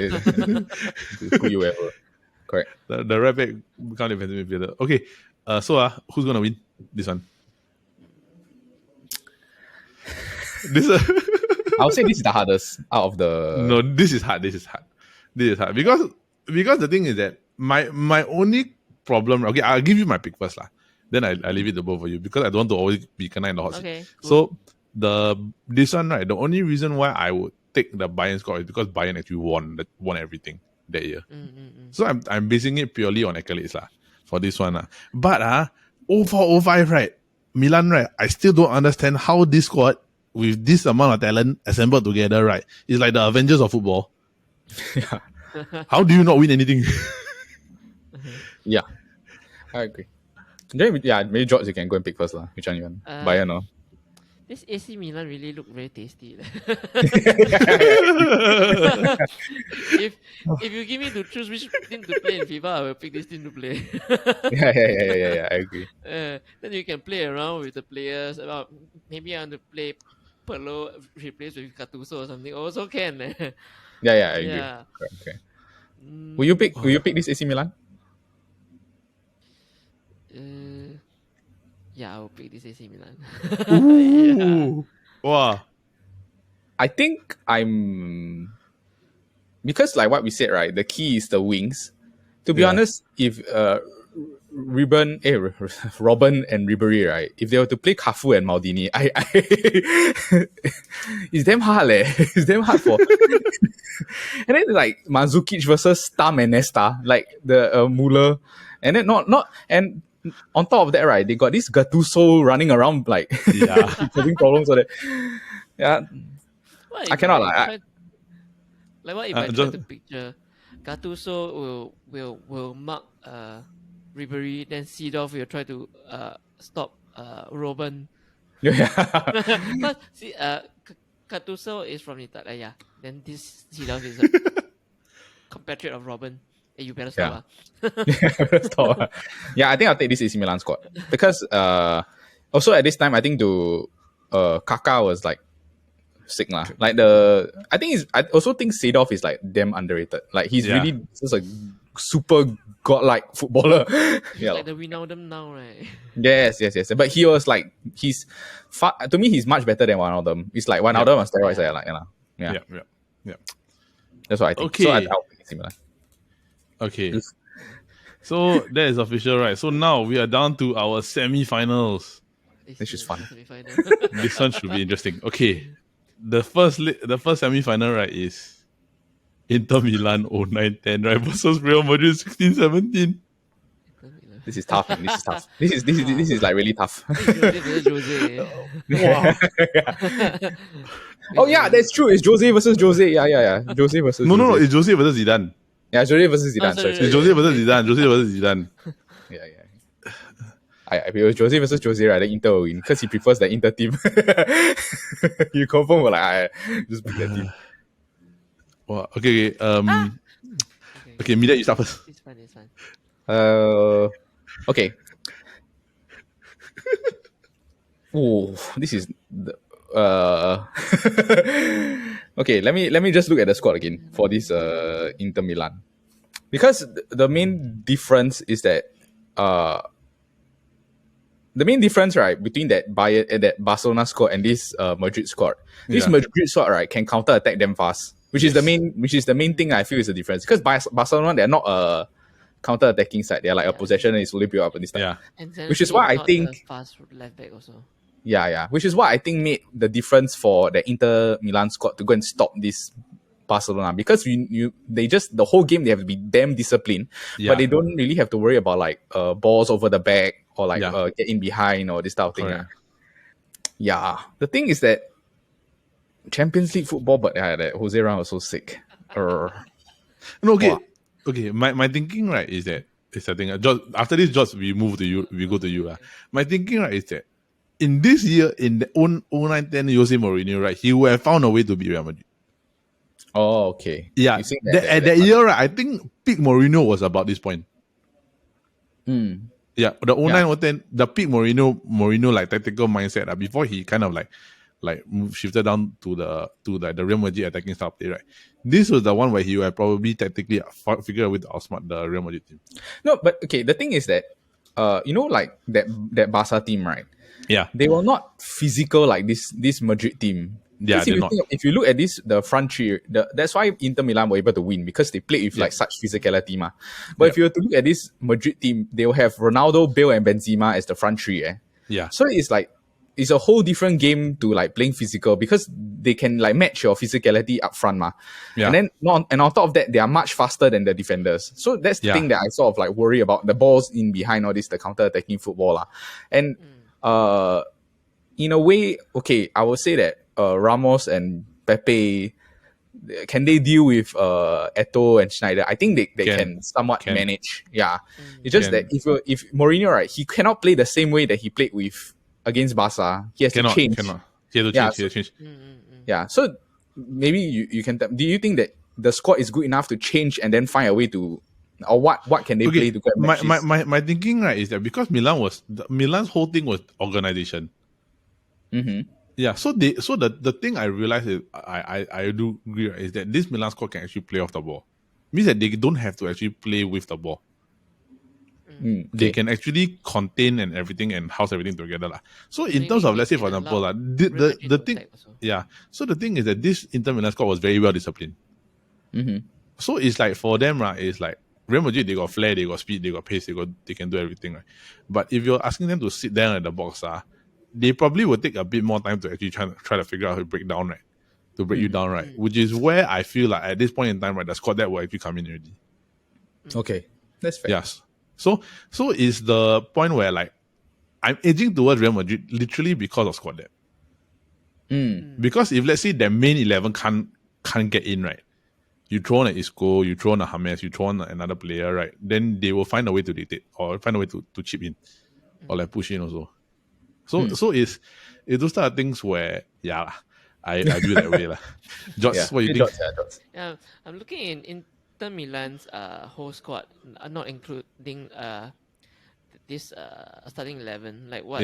Who you ever. Correct. The right back become defensive midfielder. Okay. So who's gonna win this one? This I'll say this is the hardest out of the. no. This is hard. Because the thing is that my only problem. Okay, I'll give you my pick first lah. Then I leave it to both of you because I don't want to always be kind in the hot seat. Okay. Cool. So this one, right, the only reason why I would take the Bayern score is because Bayern actually won everything that year. So I'm basing it purely on accolades lah for this one lah. But 04-05, right, Milan, right, I still don't understand how this squad with this amount of talent assembled together, right, is like the Avengers of football. Yeah. How do you not win anything? Yeah. I agree. Then, yeah, maybe George, you can go and pick first lah. Which one you want? Bayern or? This AC Milan really look very tasty. if you give me to choose which team to play in FIFA, I will pick this team to play. Yeah. I agree. Then you can play around with the players. Maybe I want to play Perlo replace with Gattuso or something. Also can. Yeah, I agree. Yeah. Okay. Will you pick this AC Milan? Yeah, I will pick this AC Milan. Ooh. Wow. I think because like what we said, right? The key is the wings. To be honest, if Robben and Ribery, right? If they were to play Cafu and Maldini, I it's damn hard, leh. It's damn hard for. And then like Mandzukic versus Stam and Nesta, like the Muller, and then not and on top of that, right? They got this Gattuso running around like having problems with it. Yeah, I cannot like. What if I try to picture Gattuso will mark Ribery, then Seedorf will try to stop Robben. Yeah. But see, Gattuso is from Italy, then this Seedorf is a compatriot of Robben. Hey, you better stop. Yeah, I think I'll take this AC Milan squad because also at this time I think Kaka was like sick lah. Like I also think Seedorf is like damn underrated. Like he's really just a super godlike footballer. He's like the Wijnaldum now, right? Yes. But he was like to me he's much better than one of them. It's like one of them on steroids. Yeah. That's what I think. Okay. So I'll pick AC Milan. Okay. So that is official, right? So now we are down to our semi-finals. This is fun. This one should be interesting. Okay. The first semi-final, right, is Inter Milan 09-10, right, versus Real Madrid 16-17. This is tough. This is like really tough. Jose. Wow. Oh yeah, that's true. It's Jose versus Jose. Yeah. Jose versus No, it's Jose versus Zidane. Yeah, Jose versus Zidane. Sorry. It's Jose versus Zidane. Yeah. If it was Jose versus Jose, right, the Inter will win because he prefers the Inter team. You confirm will like just pick that team. Wow. Okay. Okay, Mida, you start first. It's fine. Okay. Oh, this is okay, let me just look at the squad again for this Inter Milan. Because the main difference is that right, between that that Barcelona squad and this Madrid squad. This Madrid squad, right, can counter attack them fast. Which is the main thing I feel is the difference. Because Barcelona, they're not a counter attacking side. They're like a possession and it's slowly built up and this stuff. Yeah. And which is why I think fast left back also. Yeah. Which is what I think made the difference for the Inter Milan squad to go and stop this Barcelona. Because they just the whole game they have to be damn disciplined. But they don't really have to worry about like balls over the back or like get in behind or this type of thing. Yeah. The thing is that Champions League football, but that Jose Ram was so sick. Okay. My thinking, right, is that I think after this, George, we go to you. My thinking, right, is that in this year, in the 09-10 Jose Mourinho, right, he would have found a way to beat Real Madrid. Oh, okay. Yeah. That year, right, I think peak Mourinho was about this point. Yeah, the 09, 10, the peak Mourinho like tactical mindset before he kind of like shifted down to the Real Madrid attacking style play, right? This was the one where he would probably tactically figure out a way to outsmart the Real Madrid team. No, but okay, the thing is that like that Barca team, right? Yeah, They were not physical like this Madrid team. yeah, Because they're not. if you look at the front three, that's why Inter Milan were able to win because they played with like such physicality, ma. But if you were to look at this Madrid team, they will have Ronaldo, Bale, and Benzema as the front three. Yeah, So it's a whole different game to like playing physical because they can like match your physicality up front, ma. Yeah. And then on top of that, they are much faster than the defenders. So that's the thing that I sort of like worry about, the balls in behind all this, the counter-attacking football. And in a way, okay, I would say that Ramos and Pepe, can they deal with Eto'o and Schneider? I think they can somewhat manage. Yeah. It's just that if Mourinho, right, he cannot play the same way that he played with against Barca. He has to change. He has to change. Yeah. So maybe you can do you think that the squad is good enough to change and then find a way to, or what can they play to get my thinking, right, is that because Milan's whole thing was organization. Mm-hmm. Yeah, so the thing I realized is I do agree, right, is that this Milan squad can actually play off the ball. Means that they don't have to actually play with the ball. They can actually contain and everything and house everything together. So in terms of, let's say for example, the thing, so the thing is that this Inter Milan squad was very well disciplined. Mm-hmm. So it's like for them, right, it's like Real Madrid, they got flair, they got speed, they got pace, they can do everything, right? But if you're asking them to sit down at the box, they probably will take a bit more time to actually try to figure out how to break down, right? To break you down, right? Which is where I feel like at this point in time, right, the squad that will actually come in already. Okay, that's fair. Yes. So is the point where like I'm edging towards Real Madrid literally because of squad depth. Because if let's say their main 11 can't get in, right? You throw on an Isco, you throw on a James, you throw on another player, right? Then they will find a way to dictate or find a way to chip in or like push in also. So it's those type of things where I do that way. George, what do you think? Yeah, I'm looking in Inter Milan's whole squad, not including this starting 11, like what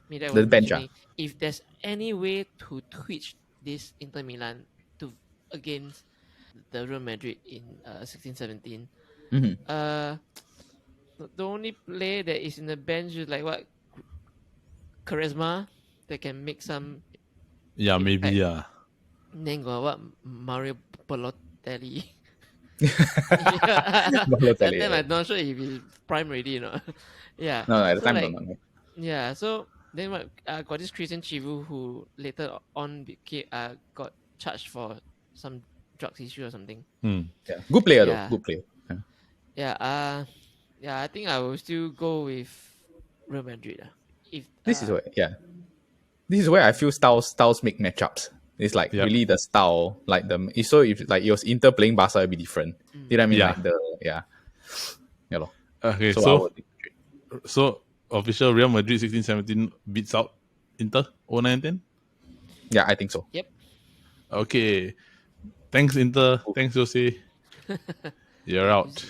Mira was mentioning. If there's any way to twitch this Inter Milan to against the Real Madrid in 16-17, the only player that is in the bench is like what, charisma that can make some maybe then got what, Mario Balotelli. Balotelli, That time I'm not sure if he's prime ready, you know. Yeah. No, at the time like, don't know. Yeah, so then what, got this Christian Chivu who later on got charged for some drugs issue or something. Yeah. Good player though. Good player. Yeah. I think I will still go with Real Madrid. This is where I feel styles make matchups. It's like really the style, like so if like it was Inter playing Barca, it'd be different. You know what I mean? Yeah. Like Okay, so official Real Madrid 16-17 beats out Inter 09-10? Yeah, I think so. Yep. Okay. Thanks, Inter. Thanks, Jose. You're out.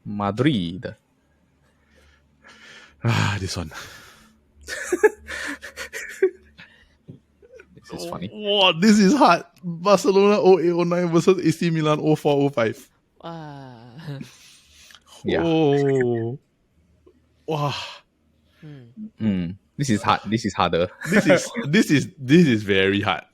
Madrid. This one. This is funny. Wow, this is hard. Barcelona 08-09 versus AC Milan 04-05. Yeah. Oh. Wow. This is hard. This is harder. This is very hard.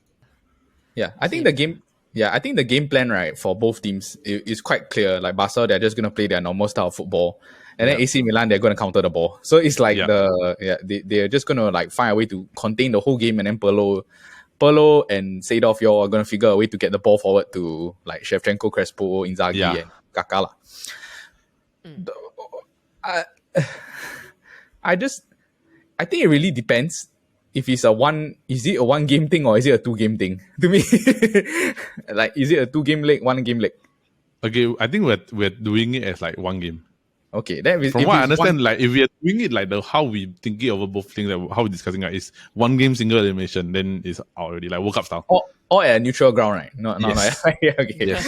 Yeah, I think the game plan, right, for both teams is quite clear. Like Barca, they're just gonna play their normal style of football, and then AC Milan, they're gonna counter the ball. So it's like they're just gonna like find a way to contain the whole game, and then Pirlo and Seedorf, you are gonna figure a way to get the ball forward to like Shevchenko, Crespo, Inzaghi, and Kaka. I think it really depends. If it's is it a 1 game thing or is it a 2 game thing? To me, like, is it a 2 game leg, 1 game leg? Okay, I think we're doing it as like 1 game. Okay, then from what I understand, like if we are doing it like how we thinking over both things, like how we're discussing it is 1 game single elimination, then it's already like World Cup style. Or at a neutral ground, right? No, yes. okay. Yes.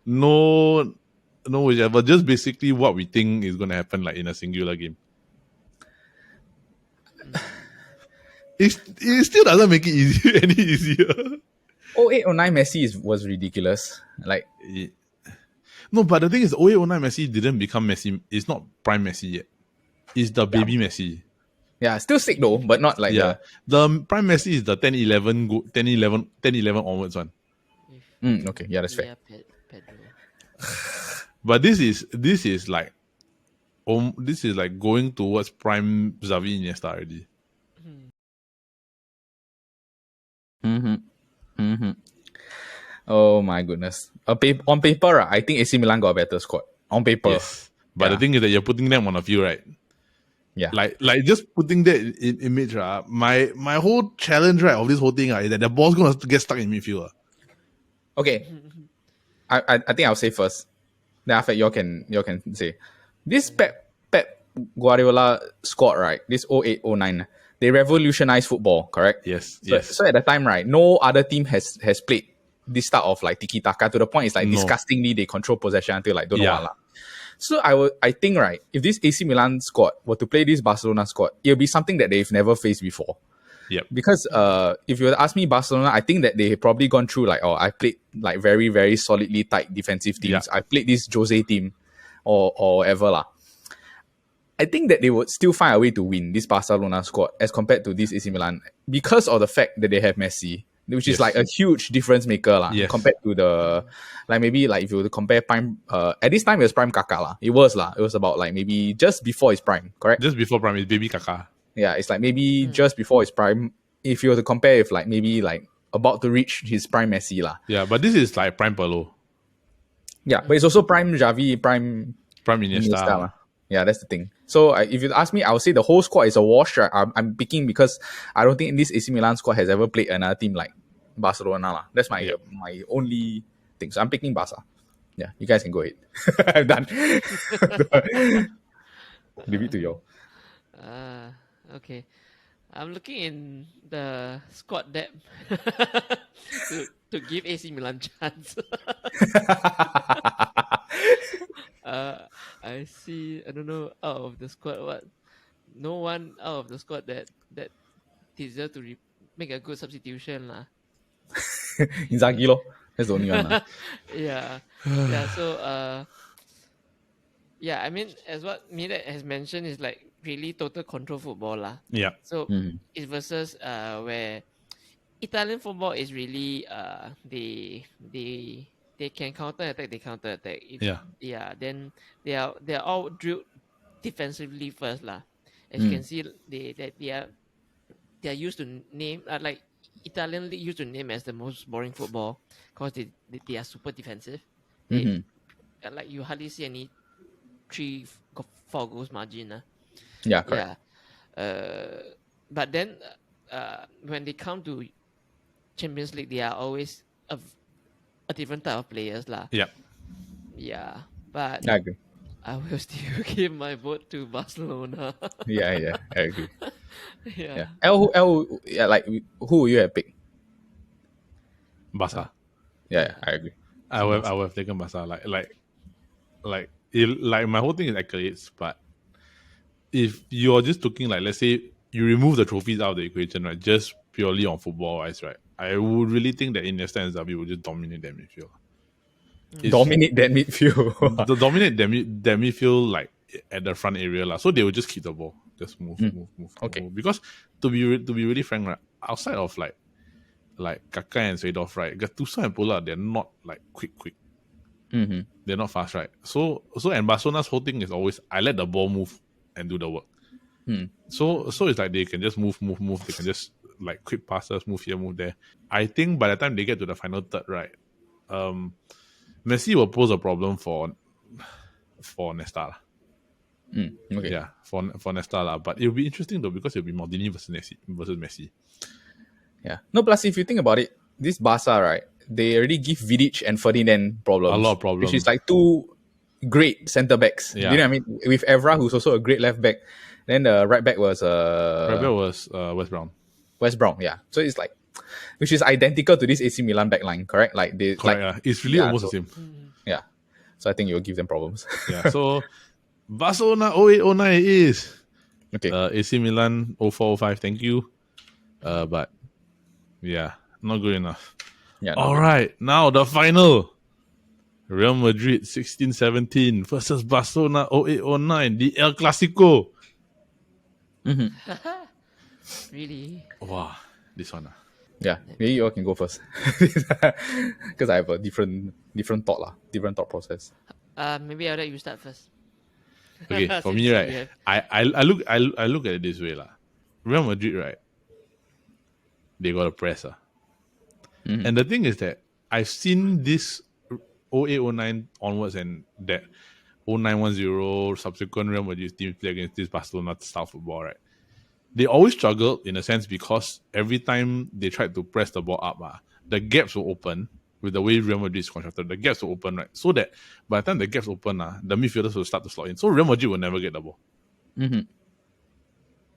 No no, whichever. Just basically what we think is going to happen, like in a singular game. It still doesn't make it easy any easier. 0809 Messi was ridiculous. Like, No, but the thing is, 0809 Messi didn't become Messi. It's not prime Messi yet. It's the baby Messi. yeah, still sick though, but not like Yeah, the prime Messi is the 10-11 onwards one. okay, yeah, that's fair. Yeah, Pedro. But this is like, this is like going towards prime Xavi Iniesta already. Oh my goodness. On paper, I think AC Milan got a better squad. On paper. Yes, but the thing is that you're putting them on a field, right? Yeah. Like just putting that in image, my whole challenge, right, of this whole thing, is that the ball's gonna get stuck in midfield. Okay. I think I'll say first. Then after you can say. This Pep Guardiola squad, right? This 0809, they revolutionized football, correct? Yes, So, yes. so at the time, right, no other team has played this style of like tiki taka to the point it's like No. disgustingly they control possession until like don't know Yeah. what lah. So I think, right, if this AC Milan squad were to play this Barcelona squad, it'll be something that they've never faced before. Yep. Because if you were to ask me Barcelona, I think that they have probably gone through like, I played like very, very solidly tight defensive teams. Yeah. I played this Jose team or whatever lah. I think that they would still find a way to win this Barcelona squad as compared to this AC Milan because of the fact that they have Messi, which is Yes. like a huge difference maker lah, Yes. compared to the, like maybe like if you were to compare prime, at this time it was prime Kaka lah. It was about like maybe just before his prime, correct? Just before prime is baby Kaka. Yeah, it's like maybe just before his prime. If you were to compare with like maybe like about to reach his prime Messi lah. Yeah, but this is like prime Pirlo, Yeah, but it's also prime Xavi, prime prime Iniesta. lah. Yeah, that's the thing. So if you ask me, I would say the whole squad is a wash. Right? I'm picking because I don't think this AC Milan squad has ever played another team like Barcelona lah. That's my my only thing. So I'm picking Barca. Yeah, you guys can go ahead. I'm done. Leave it to you. Okay. I'm looking in the squad depth to give AC Milan chance. I see. I don't know out of the squad what. No one out of the squad that deserve to make a good substitution lah. Inzaghi lor. That's the only one lah. Yeah. So yeah. I mean, as what Mira has mentioned, is like really total control football lah. Yeah. So it's versus where Italian football is really they can counter attack. They counter attack. Yeah. Then they are all drilled defensively first lah. As you can see, they are used to name like Italian league used to name as the most boring football because they are super defensive. Like you hardly see any 3-4 goals margin. Yeah, correct. Yeah. But then when they come to Champions League, they are always a different type of players lah. Yeah. Yeah. But I agree. I will still give my vote to Barcelona. Yeah, I agree. Yeah. Yeah, like who would you have picked? Barca. Yeah, I agree. I would have taken Barca. Like my whole thing is accolades, but if you're just looking like, let's say you remove the trophies out of the equation, right, just purely on football wise, right, I would really think that Iniesta and Xavi would just dominate that midfield. Dominate that midfield. Dominate that midfield like at the front area lah. So they will just keep the ball, just move. Okay. Move. Because to be really frank, right, outside of like Kaka and Seedorf, right, Gattuso and Pola, they're not like quick. They're not fast, right? So and Barcelona's whole thing is always I let the ball move and do the work. So it's like they can just move. They can just like quick passes, move here, move there. I think by the time they get to the final third, right, Messi will pose a problem for Nesta. Okay. Yeah, for Nesta lah. But it'll be interesting though because it'll be Maldini versus Messi. Yeah. No, plus if you think about it, this Barca, right, they already give Vidic and Ferdinand problems. A lot of problems. Which is like two great centre backs. Yeah. You know what I mean? With Evra, who's also a great left back. Then the right back was West Brown. West Brown, yeah. So it's like, which is identical to this AC Milan backline, correct? Like they, Correct. like, It's really almost the same. yeah. So I think you'll give them problems. Yeah. So Barcelona 0809 is Okay. AC Milan 0405. Thank you. But yeah, not good enough. Yeah. not All good. right, now the final. Real Madrid 16-17 versus Barcelona 0809, the El Clasico. Really? Wow, this one. Yeah. Maybe you all can go first. Because I have a different different thought process. Maybe I'll let you start first. Okay, for me, Since right, you have- I look at it this way. Real Madrid, right, they got a press. And the thing is that I've seen this 0809 onwards and that 0910 subsequent Real Madrid teams play against this Barcelona style football, right? They always struggled in a sense because every time they tried to press the ball up, the gaps will open with the way Real Madrid is constructed. The gaps will open, right? So that by the time the gaps open, the midfielders will start to slot in. So Real Madrid will never get the ball.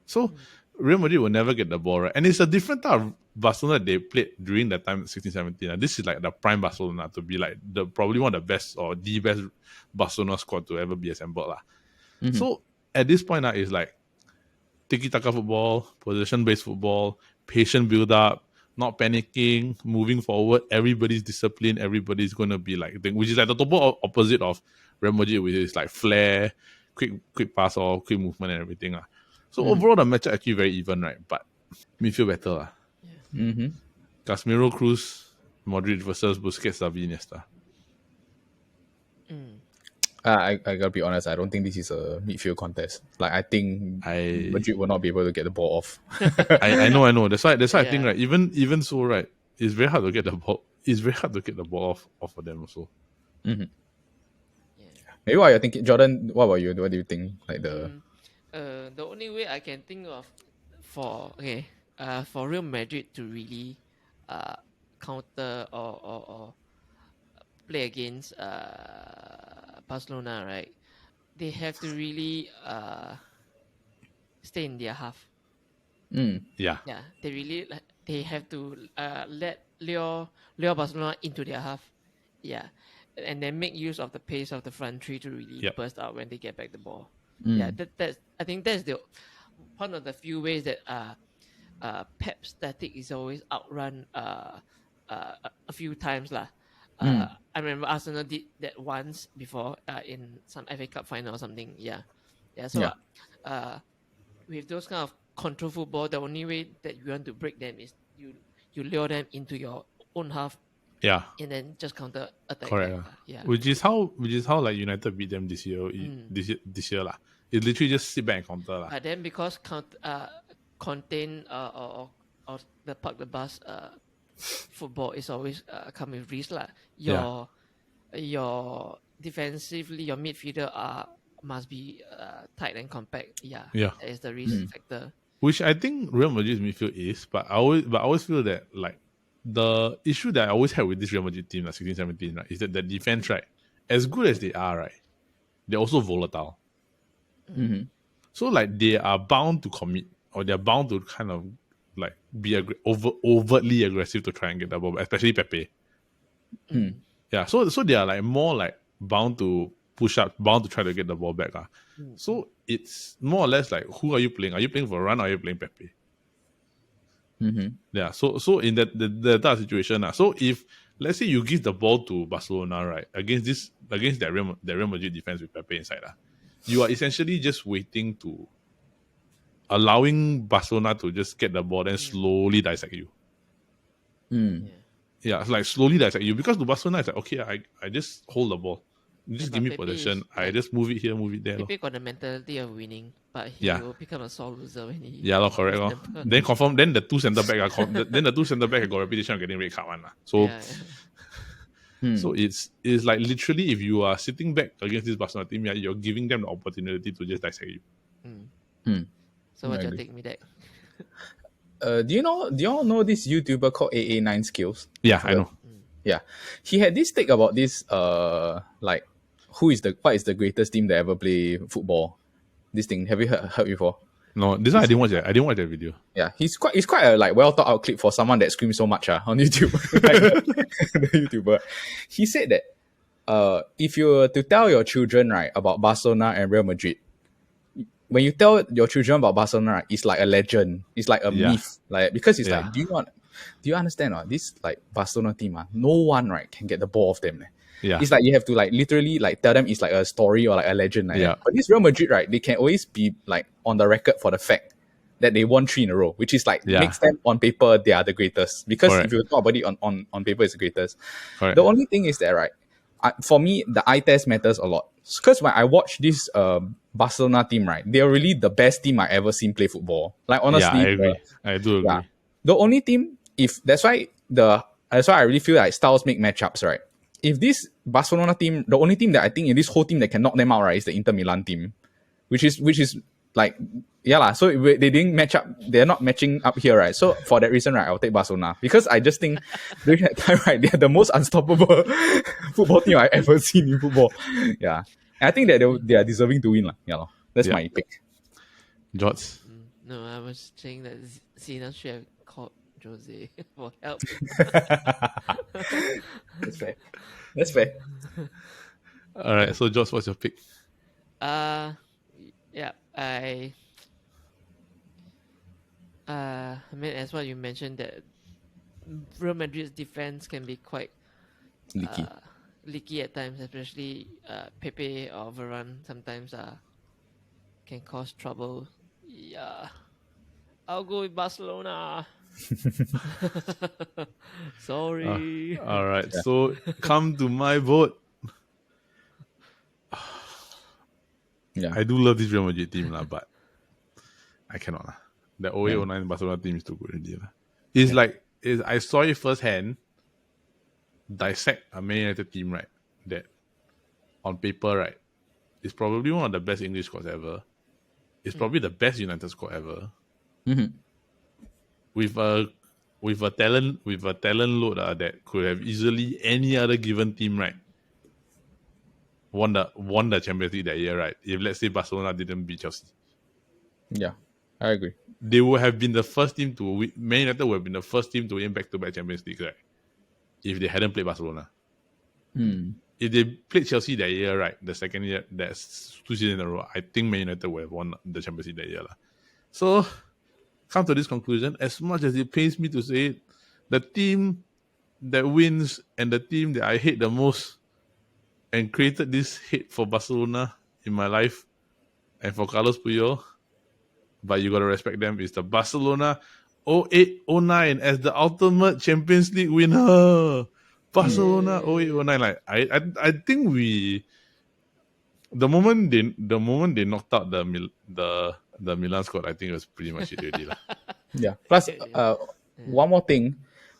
So Real Madrid will never get the ball, right? And it's a different type of Barcelona they played during that time, 16-17. This is like the prime Barcelona to be like the probably one of the best or the best Barcelona squad to ever be assembled. So at this point, it's like tiki-taka football, possession-based football, patient build-up, not panicking, moving forward. Everybody's disciplined. Everybody's going to be like, which is like the total opposite of Real Madrid, which is like flair, quick pass or quick movement and everything. So overall, the match actually very even, right? But midfield better. Casemiro, Cruz, Modric versus Busquets, Xavi, Iniesta. I gotta be honest. I don't think this is a midfield contest. Like I think Madrid will not be able to get the ball off. I know. That's why I think, Yeah. right, even so, right, it's very hard to get the ball. It's very hard to get the ball off of them also. Maybe while you're thinking, Jordan, what about you? What do you think? Like The only way I can think of for Real Madrid to really counter or play against Barcelona, right? They have to really stay in their half. Yeah. Yeah, they have to let Leo Barcelona into their half. Yeah, and then make use of the pace of the front three to really burst out when they get back the ball. Yeah, I think that's the one of the few ways that Pep's tactic is always outrun a few times lah. I remember Arsenal did that once before in some FA Cup final or something. Yeah. So with those kind of control football, the only way that you want to break them is you lure them into your own half. Yeah. And then just counter attack. Correct. Yeah. Which is how like United beat them this year. This year lah. It literally just sit back and counter lah. But then because contain or the park the bus football is always come with risk lah. Your defensively your midfielder must be tight and compact. Yeah. That is the risk factor. Which I think Real Madrid's midfield is, but I always feel that like the issue that I always had with this Real Madrid team, like 16-17, right, is that the defense, right, as good as they are, right, they're also volatile. So like they are bound to commit, or they're bound to kind of like be overtly aggressive to try and get the ball, especially Pepe. Yeah, so they are like more like bound to push up, bound to try to get the ball back. So it's more or less like, who are you playing? Are you playing for a run or are you playing Pepe? Yeah, so in that situation, so if let's say you give the ball to Barcelona, right, against that Real Madrid defense with Pepe inside, you are essentially just waiting to allowing Barcelona to just get the ball, then slowly dissect you. Yeah, it's like slowly dissect you, because the Barcelona is like, okay, I just hold the ball. You just give me possession. I just move it here, move it there. Pepe got the mentality of winning, but he will become a sore loser when he. Yeah, correct. Then confirm. Then the two centre back got reputation of getting red card one. So, so it's like literally, if you are sitting back against this Barcelona team, you're giving them the opportunity to just dissect you. So what's your take, Midek? Do you all know this YouTuber called AA9 Skills? Yeah, I know. Yeah, he had this take about this like what is the greatest team that ever play football? This thing, have you heard before? No, this one I didn't watch that. I didn't watch that video. Yeah, it's quite a like well thought out clip for someone that screams so much on YouTube. Like, the YouTuber, he said that if you were to tell your children, right, about Barcelona and Real Madrid, when you tell your children about Barcelona, right, it's like a legend. It's like a Yeah. myth. Like, because it's Yeah. like, do you understand? This like Barcelona team, no one, right, can get the ball off them. Yeah. It's like you have to like literally like tell them it's like a story or like a legend. Like Yeah. that. But this Real Madrid, right, they can always be like on the record for the fact that they won 3 in a row, which is like Yeah. makes them on paper they are the greatest. Because Correct. if you talk about it on paper, it's the greatest. Correct. The only thing is that, right, for me, the eye test matters a lot. Because when I watch this Barcelona team, right, they are really the best team I ever seen play football. Like, honestly, Yeah, I agree. I do agree. yeah, the only team, if that's why I really feel like styles make matchups, right? If this Barcelona team, the only team that I think in this whole team that can knock them out, right, is the Inter Milan team, which is like, yeah lah. So they didn't match up. They're not matching up here, right? So for that reason, right, I'll take Barcelona because I just think during that time, right, they're the most unstoppable football team I've ever seen in football. Yeah, and I think that they are deserving to win lah. Yeah, that's my pick. George. No, I was saying that Zidane should have called Jose for help. That's fair. That's fair. All right. So George, what's your pick? Yeah, I mean, as what you mentioned, that Real Madrid's defense can be quite leaky at times, especially Pepe or Varane sometimes can cause trouble. Yeah, I'll go with Barcelona. Sorry. All right. Yeah. So come to my vote. Yeah, I do love this Real Madrid team, but I cannot. The 08-09 Barcelona team is too good already. It's like I saw it firsthand dissect a Man United team, right? That on paper, right, is probably one of the best English squads ever. It's probably the best United squad ever. Mm-hmm. With a talent load that could have easily any other given team, right, won the Champions League that year, right? If let's say Barcelona didn't beat Chelsea. Yeah, I agree. They would have been the first team to win. Man United would have been the first team to win back-to-back Champions League, right? If they hadn't played Barcelona. If they played Chelsea that year, right, the second year, that's 2 seasons in a row, I think Man United would have won the Champions League that year. So, come to this conclusion, as much as it pains me to say it, the team that wins and the team that I hate the most and created this hate for Barcelona in my life and for Carlos Puyol, but you got to respect them, is the Barcelona 08-09 as the ultimate Champions League winner. Barcelona 08-09. Like I think the moment they knocked out the Milan squad, I think it was pretty much it already. Yeah. Plus, one more thing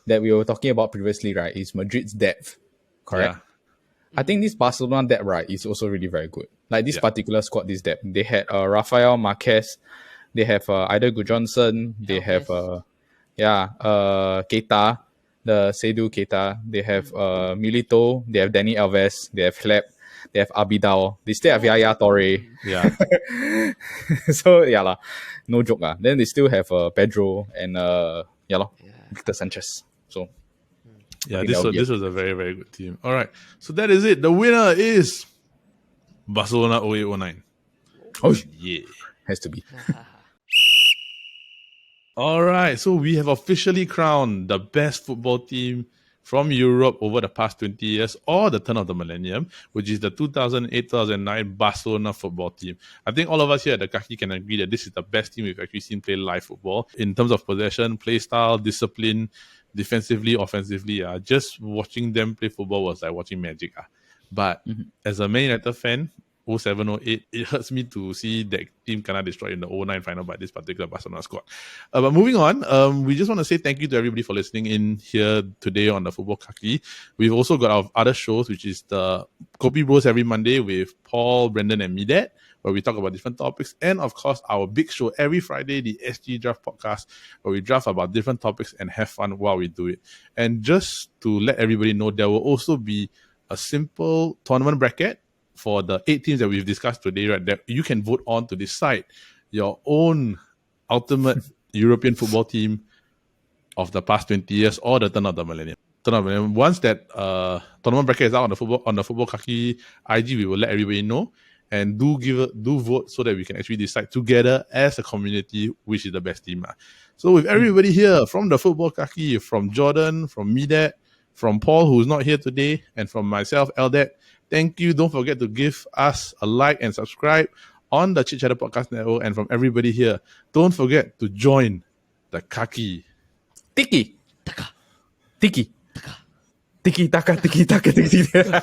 that we were talking about previously, right, is Madrid's depth. Correct. Yeah. I think this Barcelona depth, right, is also really very good. Like this particular squad, this depth, they had Rafael Marquez, they have Ida Gudjonsson, they have Keita, the Seydou Keita, they have Milito, they have Dani Alves, they have Hleb, they have Abidal, they still have Yaya Toure. Yeah. So no joke Then they still have Pedro and Victor Sanchez. So this was a very, very good team. All right, so that is it. The winner is Barcelona 08-09. Oh yeah, has to be. All right, so we have officially crowned the best football team from Europe over the past 20 years or the turn of the millennium, which is the 2008-2009 Barcelona football team. I think all of us here at the Kaki can agree that this is the best team we've actually seen play live football in terms of possession, play style, discipline, defensively, offensively. Just watching them play football was like watching magic. But as a Man United fan, 07-08, it hurts me to see that team kinda destroyed in the 09 final by this particular Barcelona squad. But moving on, we just want to say thank you to everybody for listening in here today on the Football Kaki. We've also got our other shows, which is the Kopi Bros every Monday with Paul, Brendan, and Midet, where we talk about different topics. And of course, our big show every Friday, the SG Draft Podcast, where we draft about different topics and have fun while we do it. And just to let everybody know, there will also be a simple tournament bracket for the 8 teams that we've discussed today, right, that you can vote on to decide your own ultimate European football team of the past 20 years or the turn of the millennium. turn up. And once that tournament bracket is out on the football Kaki IG, we will let everybody know. And do vote so that we can actually decide together as a community which is the best team. So with everybody here, from the football Kaki, from Jordan, from Midat, from Paul, who's not here today, and from myself, Eldet, thank you. Don't forget to give us a like and subscribe on the Chit Chatter Podcast Network. And from everybody here, don't forget to join the Kaki. Tiki. Tiki. Tiki taka, tiki taka, tiki taka.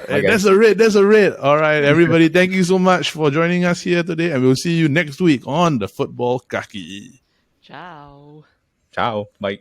That's a rate. All right, everybody, thank you so much for joining us here today, and we'll see you next week on the Football Kaki. Ciao. Ciao. Bye.